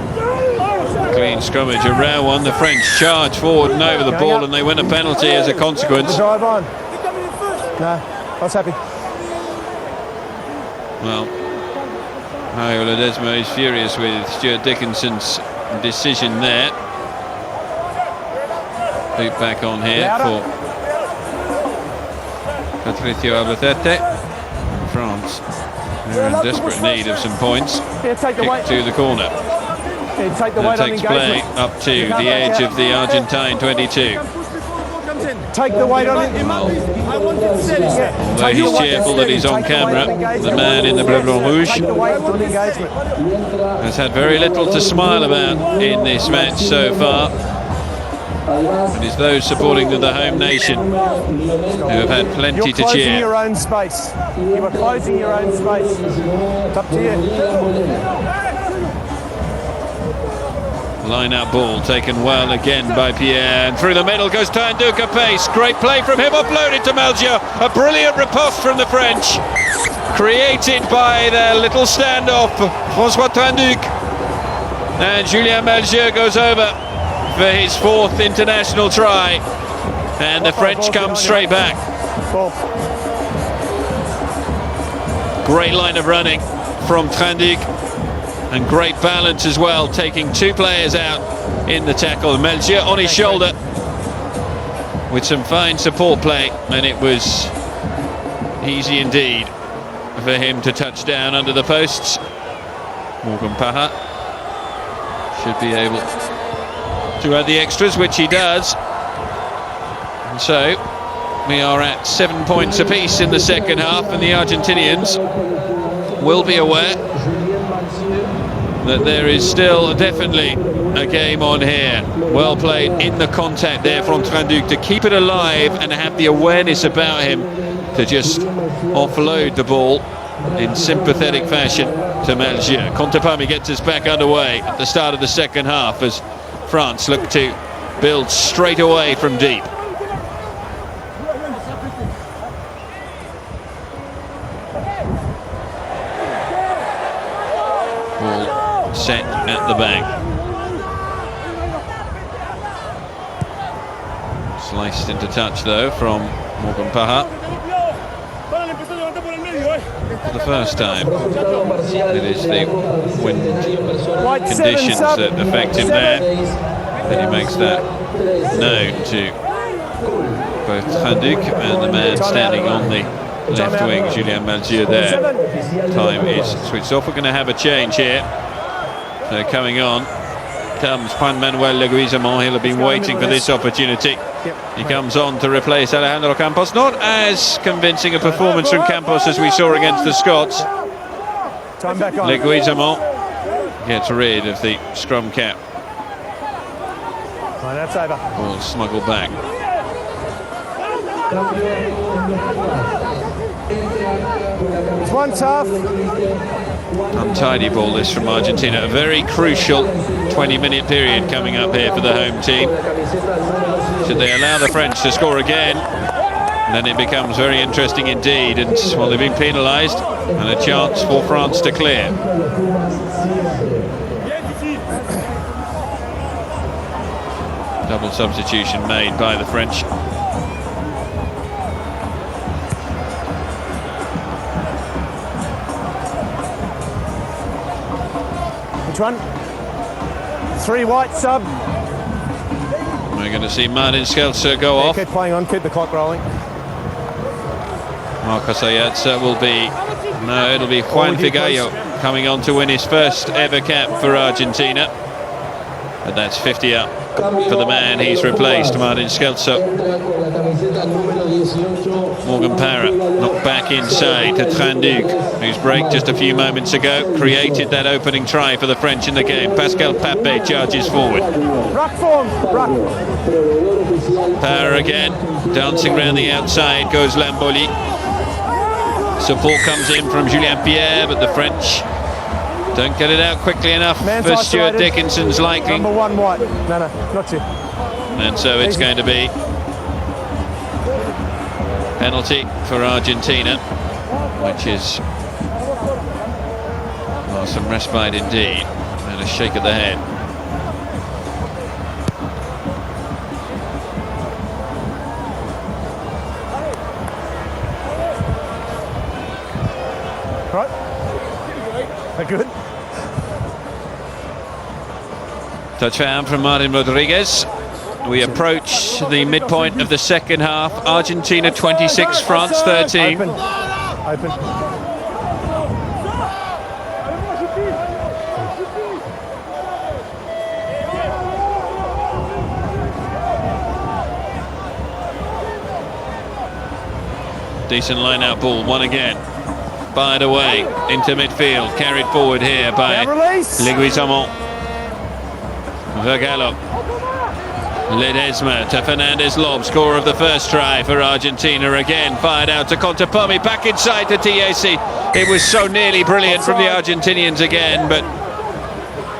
Clean scrummage, a rare one. The French charge forward and over the ball, and they win a penalty as a consequence. Drive on. No, I was happy. Well, Mario Ledesma is furious with Stuart Dickinson's decision there. Loop back on here for Patricio Albacete. France, they're in desperate need of some points. Kick to the corner. Take the That takes play up to the edge of the Argentine 22. Take the weight on it. Although he's cheerful that he's on camera, the man in the bleu blanc rouge has had very little to smile about in this match so far. It is those supporting the home nation who have had plenty to cheer. You're closing your own space. You are closing your own space. It's up to you. Line out ball taken well again by Pierre, and through the middle goes Tanduc a pace. Great play from him, offloaded to Melchior. A brilliant riposte from the French, created by their little standoff, François Tanduc. And Julien Melchior goes over for his 4th international try, and the French come straight back. Great line of running from Tanduc. And great balance as well, taking 2 players out in the tackle. Melchior on his shoulder with some fine support play, and it was easy indeed for him to touch down under the posts. Morgan Paha should be able to add the extras, which he does. And so we are at 7 points apiece in the second half, and the Argentinians will be aware that there is still definitely a game on here. Well played in the contact there from Tanduc to keep it alive and have the awareness about him to just offload the ball in sympathetic fashion to Melchior. Contepome gets us back underway at the start of the second half as France look to build straight away from deep. Set at the back. Sliced into touch though from Morgan Paha. For the first time, it is the wind conditions that affect him there. And he makes that known to both Tanduc and the man standing on the left wing, Julien Melchior there. Time is switched off. We're going to have a change here. So coming on comes Juan Manuel Leguizamon. He'll have been waiting for this opportunity. He comes on to replace Alejandro Campos. Not as convincing a performance from Campos as we saw against the Scots. Leguizamon gets rid of the scrum cap. That's over. Ball smuggled back. It's 1 tough. Untidy ball this from Argentina. A very crucial 20-minute period coming up here for the home team. Should they allow the French to score again, then it becomes very interesting indeed. And well, they've been penalised, and a chance for France to clear. Double substitution made by the French. Which one? 3 white sub. We're going to see Martin Skelcer go off. Keep playing on, keep the clock rolling. Marcos Ayatza will be... No, it'll be Juan Figallo coming on to win his first ever cap for Argentina. But that's 50 up for the man he's replaced, Martin Skelcer. Morgan Parra knocked back inside to Tranduc, whose break just a few moments ago created that opening try for the French in the game. Pascal Papé charges forward. Parra again, dancing around the outside goes Lamboli. Support comes in from Julien Pierre, but the French don't get it out quickly enough for Stuart Dickinson's liking. Number 1 white. No, not you. And so it's going to be penalty for Argentina, which is some respite indeed, and a shake of the head. Right. They're good. Touchdown from Martin Rodriguez. We approach the midpoint of the second half. Argentina 26, France 13. Open. Decent line-out ball, one again. Fired away into midfield, carried forward here by Leguizamon. Vergallo. Ledesma to Fernandez Lob, scorer of the first try for Argentina again. Fired out to Contepomi, back inside to Tiesi. It was so nearly brilliant from the Argentinians again, but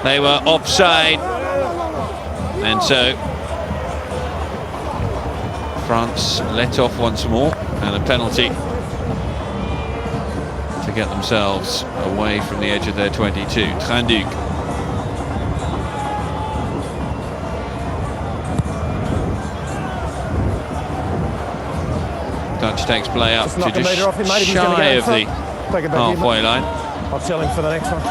they were offside. And so France let off once more, and a penalty to get themselves away from the edge of their 22. Tranduc. Dutch takes play up to just shy of the halfway line. I'll tell him for the next one.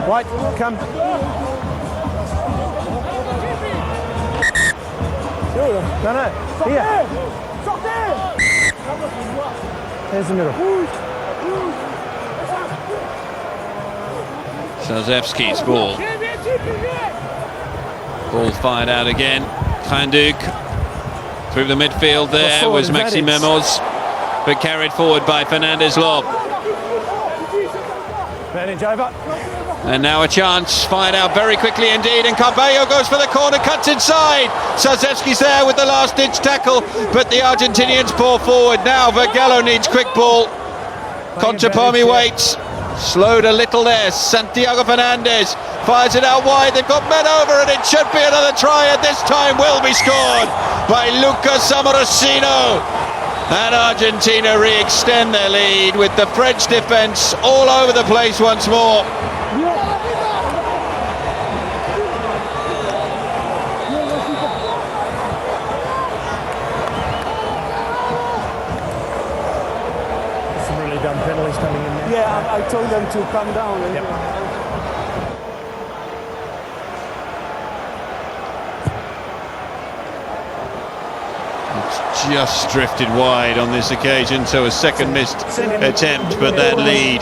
White, come. No, here. There's the middle. Sazewski's ball. Ball fired out again. Tranduc through the midfield. There was Maxi Memos, but carried forward by Fernandez Lob. Manage over. And now a chance, fired out very quickly indeed, and Carballo goes for the corner, cuts inside. Sazewski's there with the last-ditch tackle, but the Argentinians pour forward. Now Vergallo needs quick ball. Contepomi waits, slowed a little there. Santiago Fernandez fires it out wide. They've got men over, and it should be another try, and this time will be scored by Lucas Samorosino. And Argentina re-extend their lead with the French defence all over the place once more. Some really dumb penalties coming in now. Yeah, I told them to calm down. And Just drifted wide on this occasion, so a second missed attempt, but that lead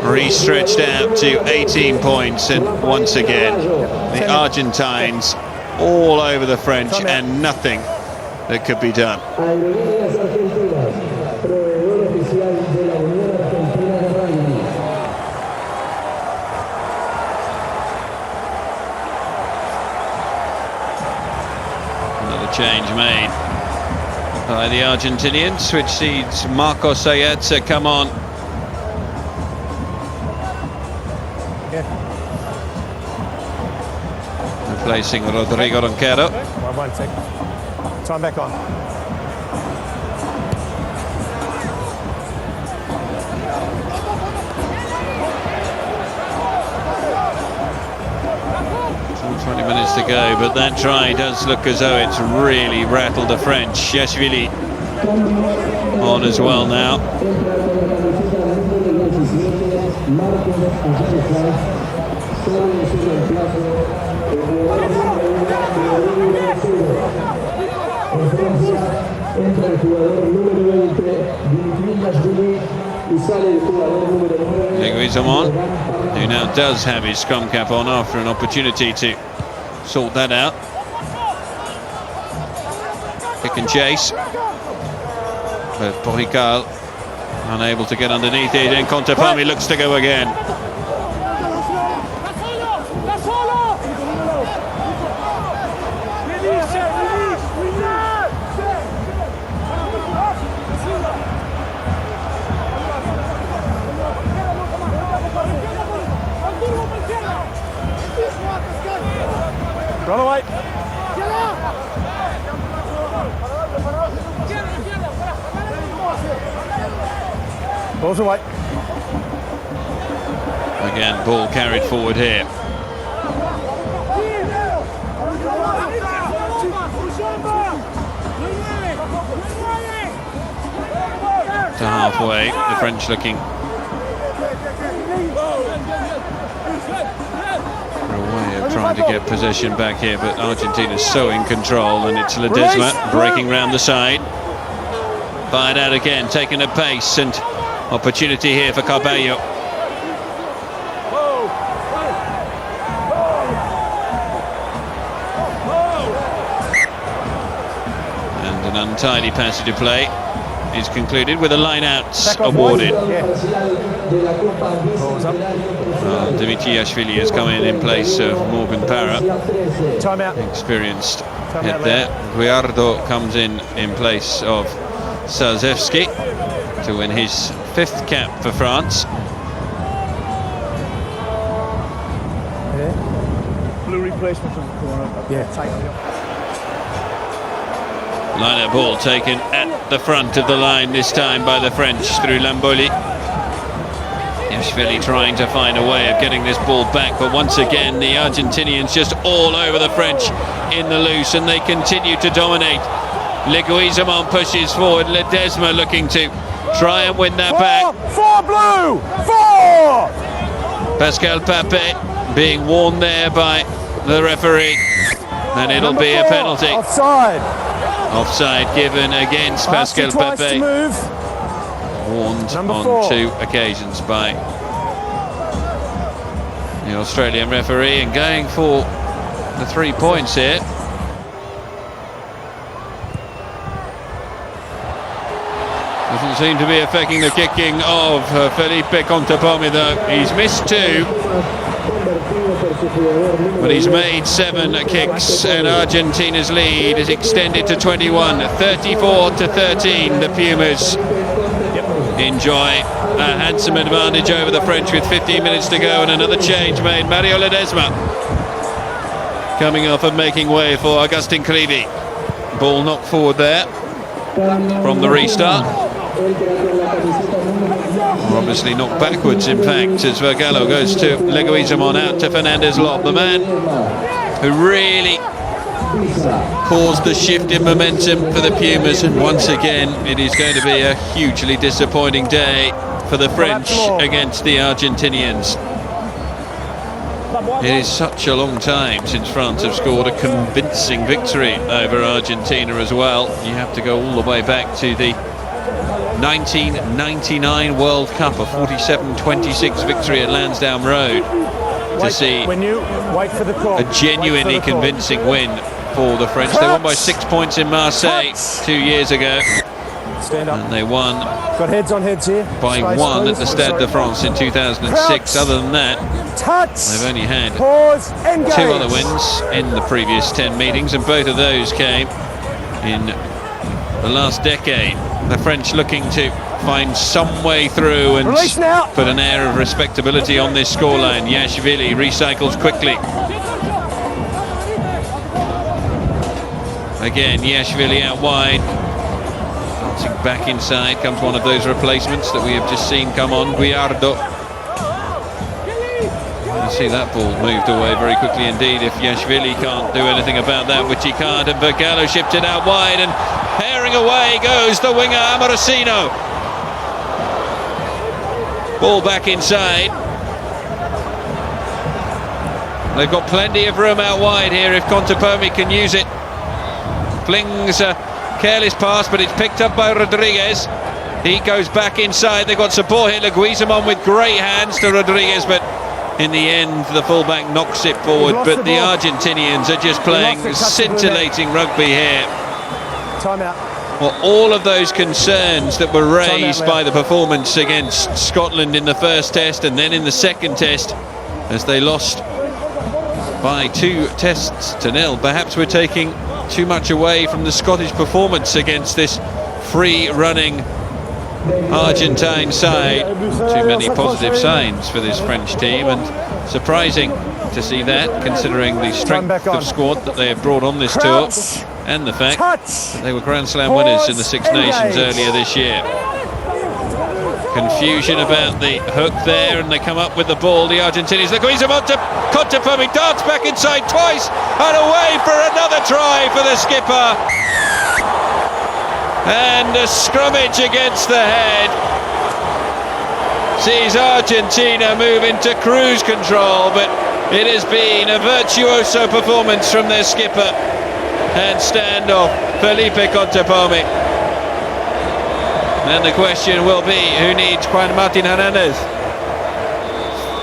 re-stretched out to 18 points, and once again the Argentines all over the French and nothing that could be done. Another change made by the Argentinians, which sees Marcos Ayatza come on. Replacing Rodrigo Ronquero. 1 second. Time back on. go, but that try does look as though it's really rattled the French. Yashvili on as well now. Leguizamon, who now does have his scrum cap on after an opportunity to sort that out. Kick and chase, but Porrical unable to get underneath it, and Contepami looks to go again. Run away. Balls away. Again, ball carried forward here. To halfway, the French looking trying to get possession back here, but Argentina's so in control, and it's Ledesma breaking round the side. Fired out again, taking a pace, and opportunity here for Carballo. And an untidy passage of play is concluded with a line-out awarded. Dimitri Yashvili has come in place of Morgan Parra. Experienced head there. Guiardo comes in place of Sazewski to win his 5th cap for France. Blue replacement from the corner. Line-out ball taken at the front of the line this time by the French through Lamboli. Yashvili trying to find a way of getting this ball back, but once again the Argentinians just all over the French in the loose, and they continue to dominate. Leguizamon pushes forward, Ledesma looking to try and win that back. Four blue! Pascal Papet being warned there by the referee, and it'll be a penalty. Offside given against Pascal Papet. Warned on 2 occasions by the Australian referee, and going for the 3 points here. Doesn't seem to be affecting the kicking of Felipe Contepami, though. He's missed 2, but he's made 7 kicks, and Argentina's lead is extended to 21, 34-13. The Pumas enjoy a handsome advantage over the French with 15 minutes to go, and another change made. Mario Ledesma coming off and making way for Agustin Clivi. Ball knocked forward there from the restart. Obviously knocked backwards, in fact, as Vergallo goes to Leguizamon, out to Fernandez Lop, the man who really caused the shift in momentum for the Pumas, and once again it is going to be a hugely disappointing day for the French against the Argentinians. It is such a long time since France have scored a convincing victory over Argentina as well. You have to go all the way back to the 1999 World Cup, a 47-26 victory at Lansdowne Road, to see a genuinely convincing win for the French. They won by 6 points in Marseille 2 years ago, and they won by 1 at the Stade de France in 2006. Other than that, they've only had 2 other wins in the previous 10 meetings, and both of those came in the last decade. The French looking to find some way through and put an air of respectability on this scoreline. Yashvili recycles quickly. Again, Yashvili out wide. Bouncing back inside comes one of those replacements that we have just seen come on, Guiardo. You see that ball moved away very quickly indeed if Yashvili can't do anything about that, which he can't, and Vergallo shipped it out wide, and herring away goes the winger Amorosino. Ball back inside. They've got plenty of room out wide here if Contepomi can use it. Flings a careless pass, but it's picked up by Rodriguez. He goes back inside. They've got support here. Leguizamon with great hands to Rodriguez, but in the end the fullback knocks it forward. But the Argentinians are just playing scintillating rugby here. Time out. Well, all of those concerns that were raised by the performance against Scotland in the first test and then in the second test, as they lost by 2-0, perhaps we're taking too much away from the Scottish performance against this free-running Argentine side. Too many positive signs for this French team, and surprising to see that, considering the strength of squad that they have brought on this tour, and the fact that they were Grand Slam winners in the Six Nations earlier this year. Confusion about the hook there, and they come up with the ball, the Argentinians. Leguizamon to Contepomi, darts back inside twice, and away for another try for the skipper. And a scrummage against the head sees Argentina move into cruise control, but it has been a virtuoso performance from their skipper and standoff Felipe Contepomi. And the question will be, who needs Juan Martin Hernandez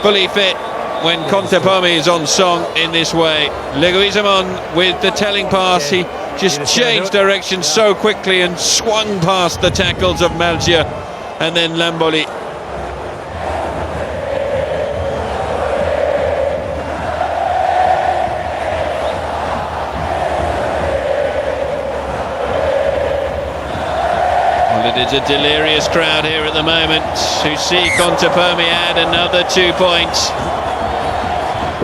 fully fit when Contepomi is on song in this way? Leguizamon with the telling pass. He just changed direction so quickly and swung past the tackles of Malgia and then Lamboli. Well, it is a delirious crowd here at the moment who see Contepomi add another 2 points.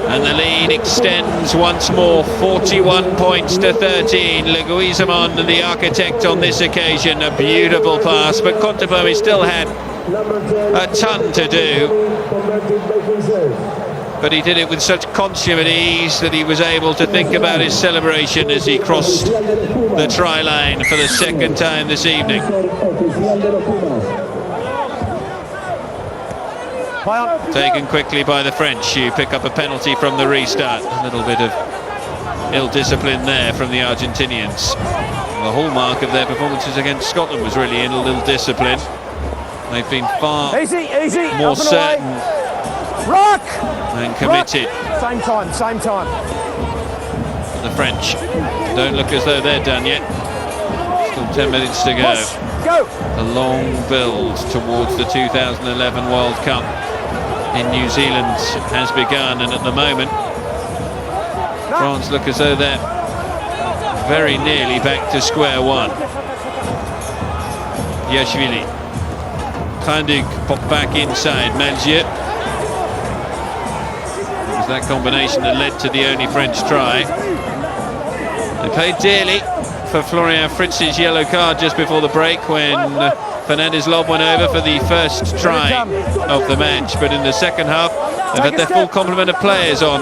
And the lead extends once more, 41 points to 13. Leguizamon, the architect on this occasion, a beautiful pass, but Contepomi still had a ton to do. But he did it with such consummate ease that he was able to think about his celebration as he crossed the try line for the second time this evening. Taken quickly by the French, who pick up a penalty from the restart. A little bit of ill-discipline there from the Argentinians. The hallmark of their performances against Scotland was really in a little discipline. They've been far more certain and committed. Same time. The French don't look as though they're done yet. Still 10 minutes to go. The long build towards the 2011 World Cup in New Zealand has begun, and at the moment France look as though they're very nearly back to square one. Yashvili, Khandig pop back inside, Malgia. It was that combination that led to the only French try. They paid dearly for Florian Fritz's yellow card just before the break when Fernandez Lob went over for the first try of the match, but in the second half they've had their full complement of players on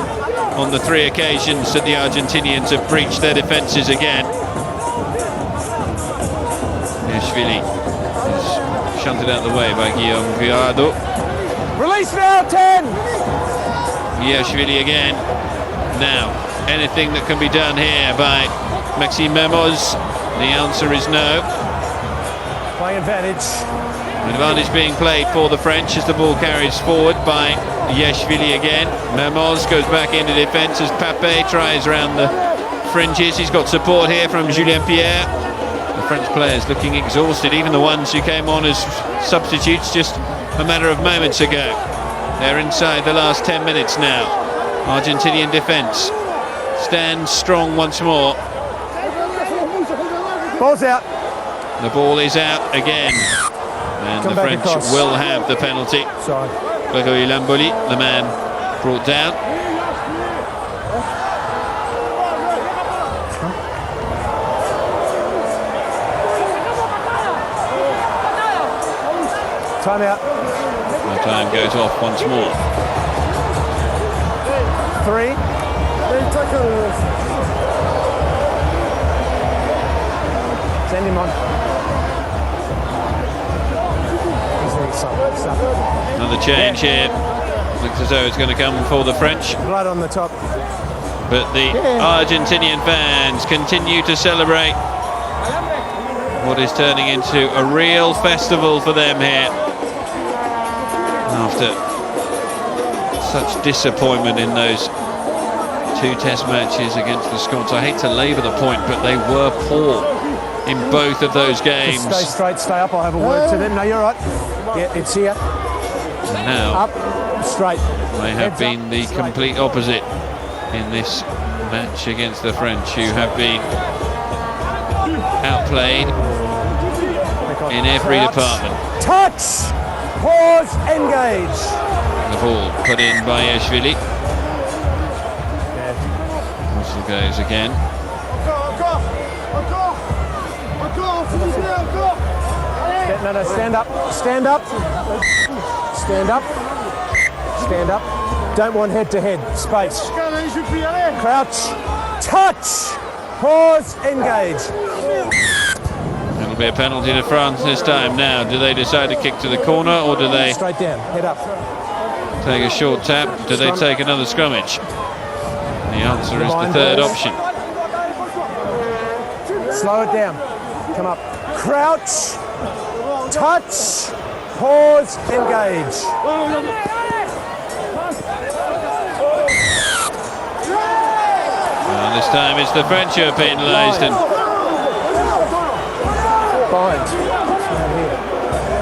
the 3 occasions that the Argentinians have breached their defences again. Yashvili is shunted out of the way by Guillaume Guirado. Release now, 10! Yashvili again. Now, anything that can be done here by Maxime Mermoz? The answer is no. Playing advantage. Advantage being played for the French as the ball carries forward by Yashvili again. Mermoz goes back into defence as Papé tries around the fringes. He's got support here from Julien Pierre. The French players looking exhausted, even the ones who came on as substitutes just a matter of moments ago. They're inside the last 10 minutes now. Argentinian defence stands strong once more. Ball's out. The ball is out again, and the French will have the penalty. Gregory Lamboli, the man brought down. Time out. The time goes off once more. 3. Send him on. Another change here. Looks as though it's going to come for the French. Blood on the top. But the Argentinian fans continue to celebrate what is turning into a real festival for them here. After such disappointment in those 2 test matches against the Scots. I hate to labour the point, but they were poor in both of those games. Just stay straight, stay up. I'll have a word to them. No, you're right. Yeah, it's here. And now, up, straight. They have been the complete opposite in this match against the French, who have been outplayed in every department. Touch! Pause, engage. The ball put in by Yashvili. Whistle goes again. No, stand up. Stand up. Stand up. Stand up. Don't want head to head. Space. Crouch. Touch. Pause. Engage. It'll be a penalty to France this time. Now, do they decide to kick to the corner, or do they straight down, head up, take a short tap? Do they take another scrummage? The answer is the third option. Slow it down. Come up. Crouch. Touch. Pause. Engage. This time it's the French who are penalised, and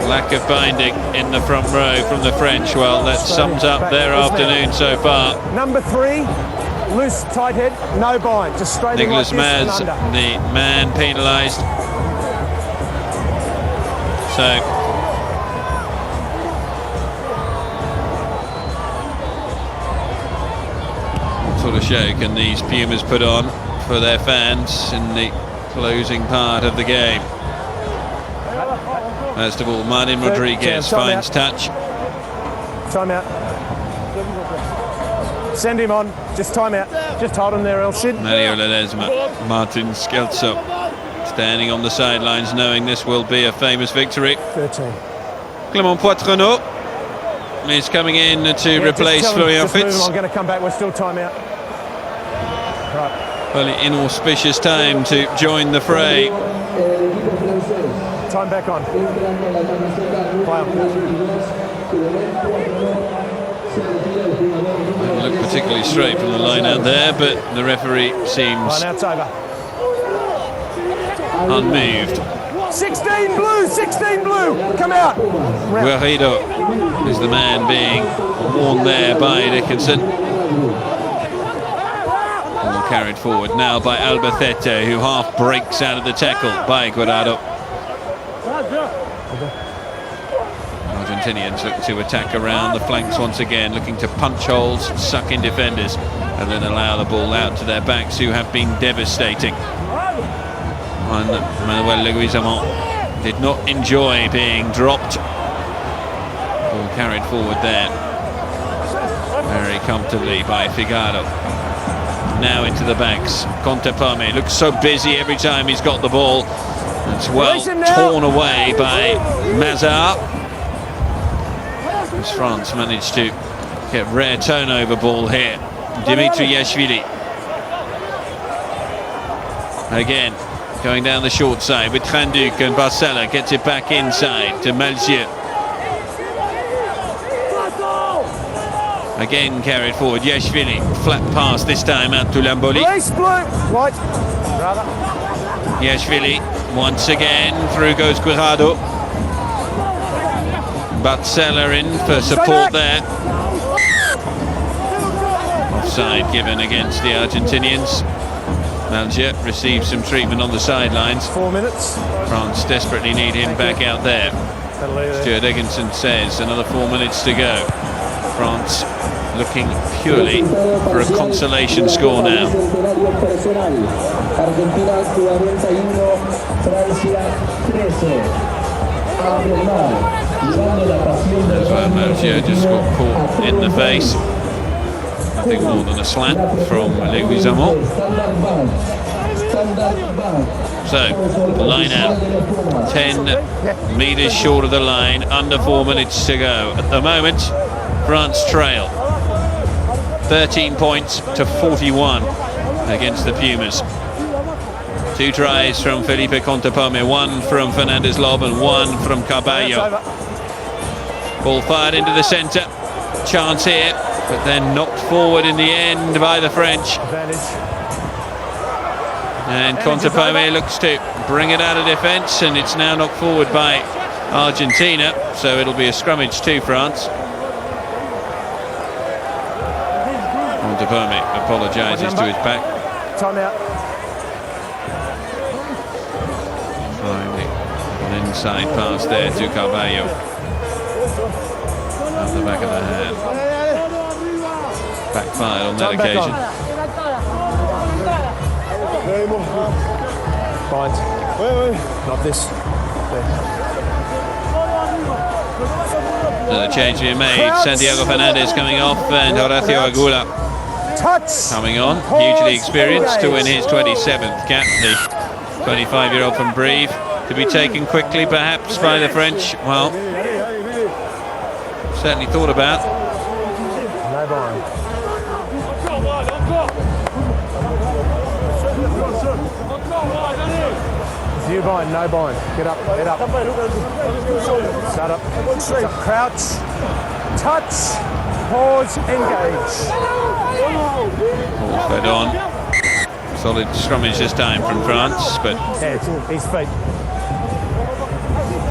lack of binding in the front row from the French. Well, that sums up their afternoon so far. Number 3, loose, tight head, no bind, just straight in like Nicolas Maz, the man penalised. So what sort of show can these Pumas put on for their fans in the closing part of the game? First of all, Martin Rodriguez finds touch. Time out. Send him on. Just time out. Just hold him there, El Cid. Mario Ledesma, Martin Scelzo, standing on the sidelines, knowing this will be a famous victory. 13. Clément Poitrenaud is coming in to replace Florian Fitz. I'm going to come back. We're still time out. Right. Fairly inauspicious time to join the fray. Time back on. Didn't look particularly straight from the line out there, but the referee seems unmoved. 16 blue, 16 blue, come out. Guerrido is the man being warned there by Dickinson. Ball carried forward now by Albacete, who half breaks out of the tackle by Guerrido. Argentinians look to attack around the flanks once again, looking to punch holes, suck in defenders, and then allow the ball out to their backs, who have been devastating. And Manuel Leguizamon did not enjoy being dropped. Ball carried forward there very comfortably by Figaro. Now into the backs. Contepame looks so busy every time he's got the ball. It's well torn away by Mazar. As France managed to get rare turnover ball here. Dimitri Yashvili. Again, going down the short side with Tranduk, and Barcella gets it back inside to Malzieu. Again carried forward, Yashvili, flat pass this time out to Lamboli. Yashvili, once again, through goes Guerrido. Barcella in for support there. Offside given against the Argentinians. Malzieu receives some treatment on the sidelines. 4 minutes. France desperately need him back out there. Stuart Egginson says another 4 minutes to go. France looking purely for a consolation score now. That's why Malzieu just got caught in the face. Nothing more than a slant from Leguizamo. So, line out. 10 metres short of the line, under 4 minutes to go. At the moment, France trail 13 points to 41 against the Pumas. 2 tries from Felipe Contepome, 1 from Fernandez Lob and 1 from Carballo. Ball fired into the centre. Chance here, but then knocked forward in the end by the French. And Contepome looks to bring it out of defence, and it's now knocked forward by Argentina, so it'll be a scrummage to France. Contepome apologises to his back. Time out. Finally, an inside pass there to Carballo. Off the back of the hand. Backfired on that occasion. Fine. Not this. So the change being made. Santiago Fernandez coming off and Horacio Agula coming on. Hugely experienced to win his 27th cap. The 25-year-old from Brive to be taken quickly perhaps by the French. Well, certainly thought about. No bind. You bind, no bind. Get up, head up. Start up. Crouch. Touch. Pause. Engage. Ball fed on. Solid scrummage this time from France, but his feet.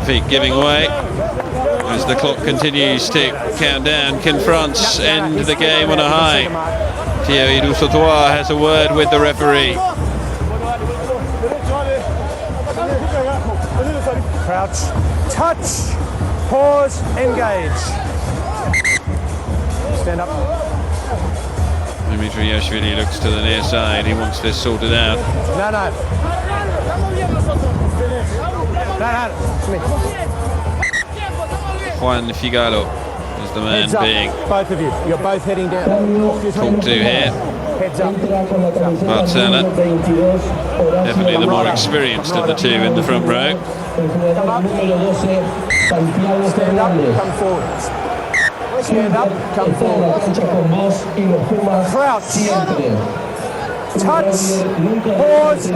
Feet giving way as the clock continues to count down. Can France end the game on a high? Thierry Dusautoir has a word with the referee. Crouch, touch, pause, engage. Stand up. Dimitriashvili looks to the near side. He wants this sorted out. No. Juan Figalo is the man being both of you. You're both heading down. talked to here. Heads up. Marcella, definitely the more experienced of the two in the front row. Stand up, come forward. Stand up, come forward. Crouch. Touch. Pause.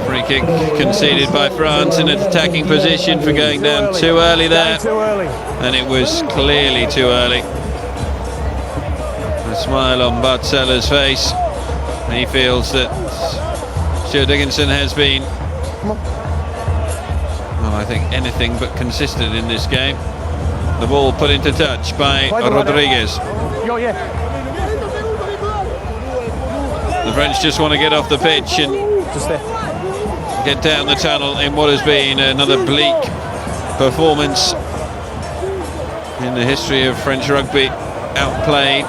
Free kick conceded by France in an attacking position for going down too early there. Too early. And it was clearly too early. A smile on Barcella's face. He feels that Stuart Dickinson has been, well, I think anything but consistent in this game. The ball put into touch by Rodriguez. The French just want to get off the pitch and get down the tunnel in what has been another bleak performance in the history of French rugby. Outplayed.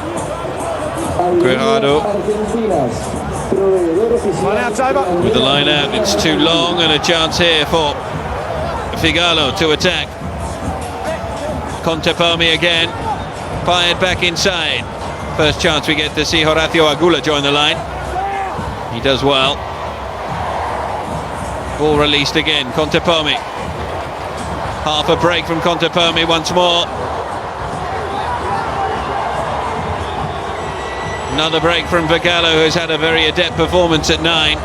Guerrero with the line out. It's too long, and a chance here for Figalo to attack. Contepome again, fired back inside. First chance we get to see Horacio Agula join the line. He does well. Ball released again. Contepome. Half a break from Contepome once more. Another break from Figalo, who's had a very adept performance at 9.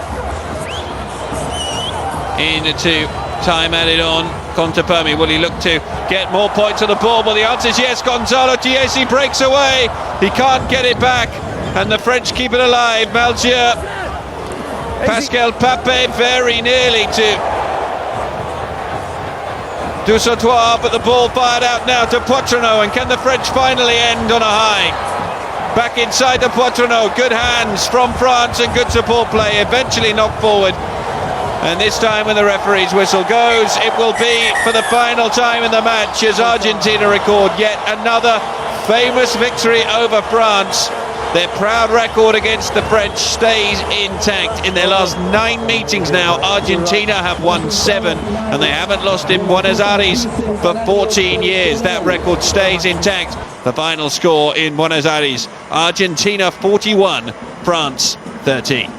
Into time added on. Contepome, will he look to get more points on the ball? Well, the answer is yes. Gonzalo Chiesi breaks away. He can't get it back, and the French keep it alive. Malzieu, Pascal Pape very nearly to Dusautoir, but the ball fired out now to Poitrino, and can the French finally end on a high? Back inside the Poitrino, good hands from France and good support play, eventually knocked forward. And this time when the referee's whistle goes, it will be for the final time in the match as Argentina record yet another famous victory over France. Their proud record against the French stays intact. In their last 9 meetings now, Argentina have won 7, and they haven't lost in Buenos Aires for 14 years. That record stays intact. The final score in Buenos Aires, Argentina 41, France 13.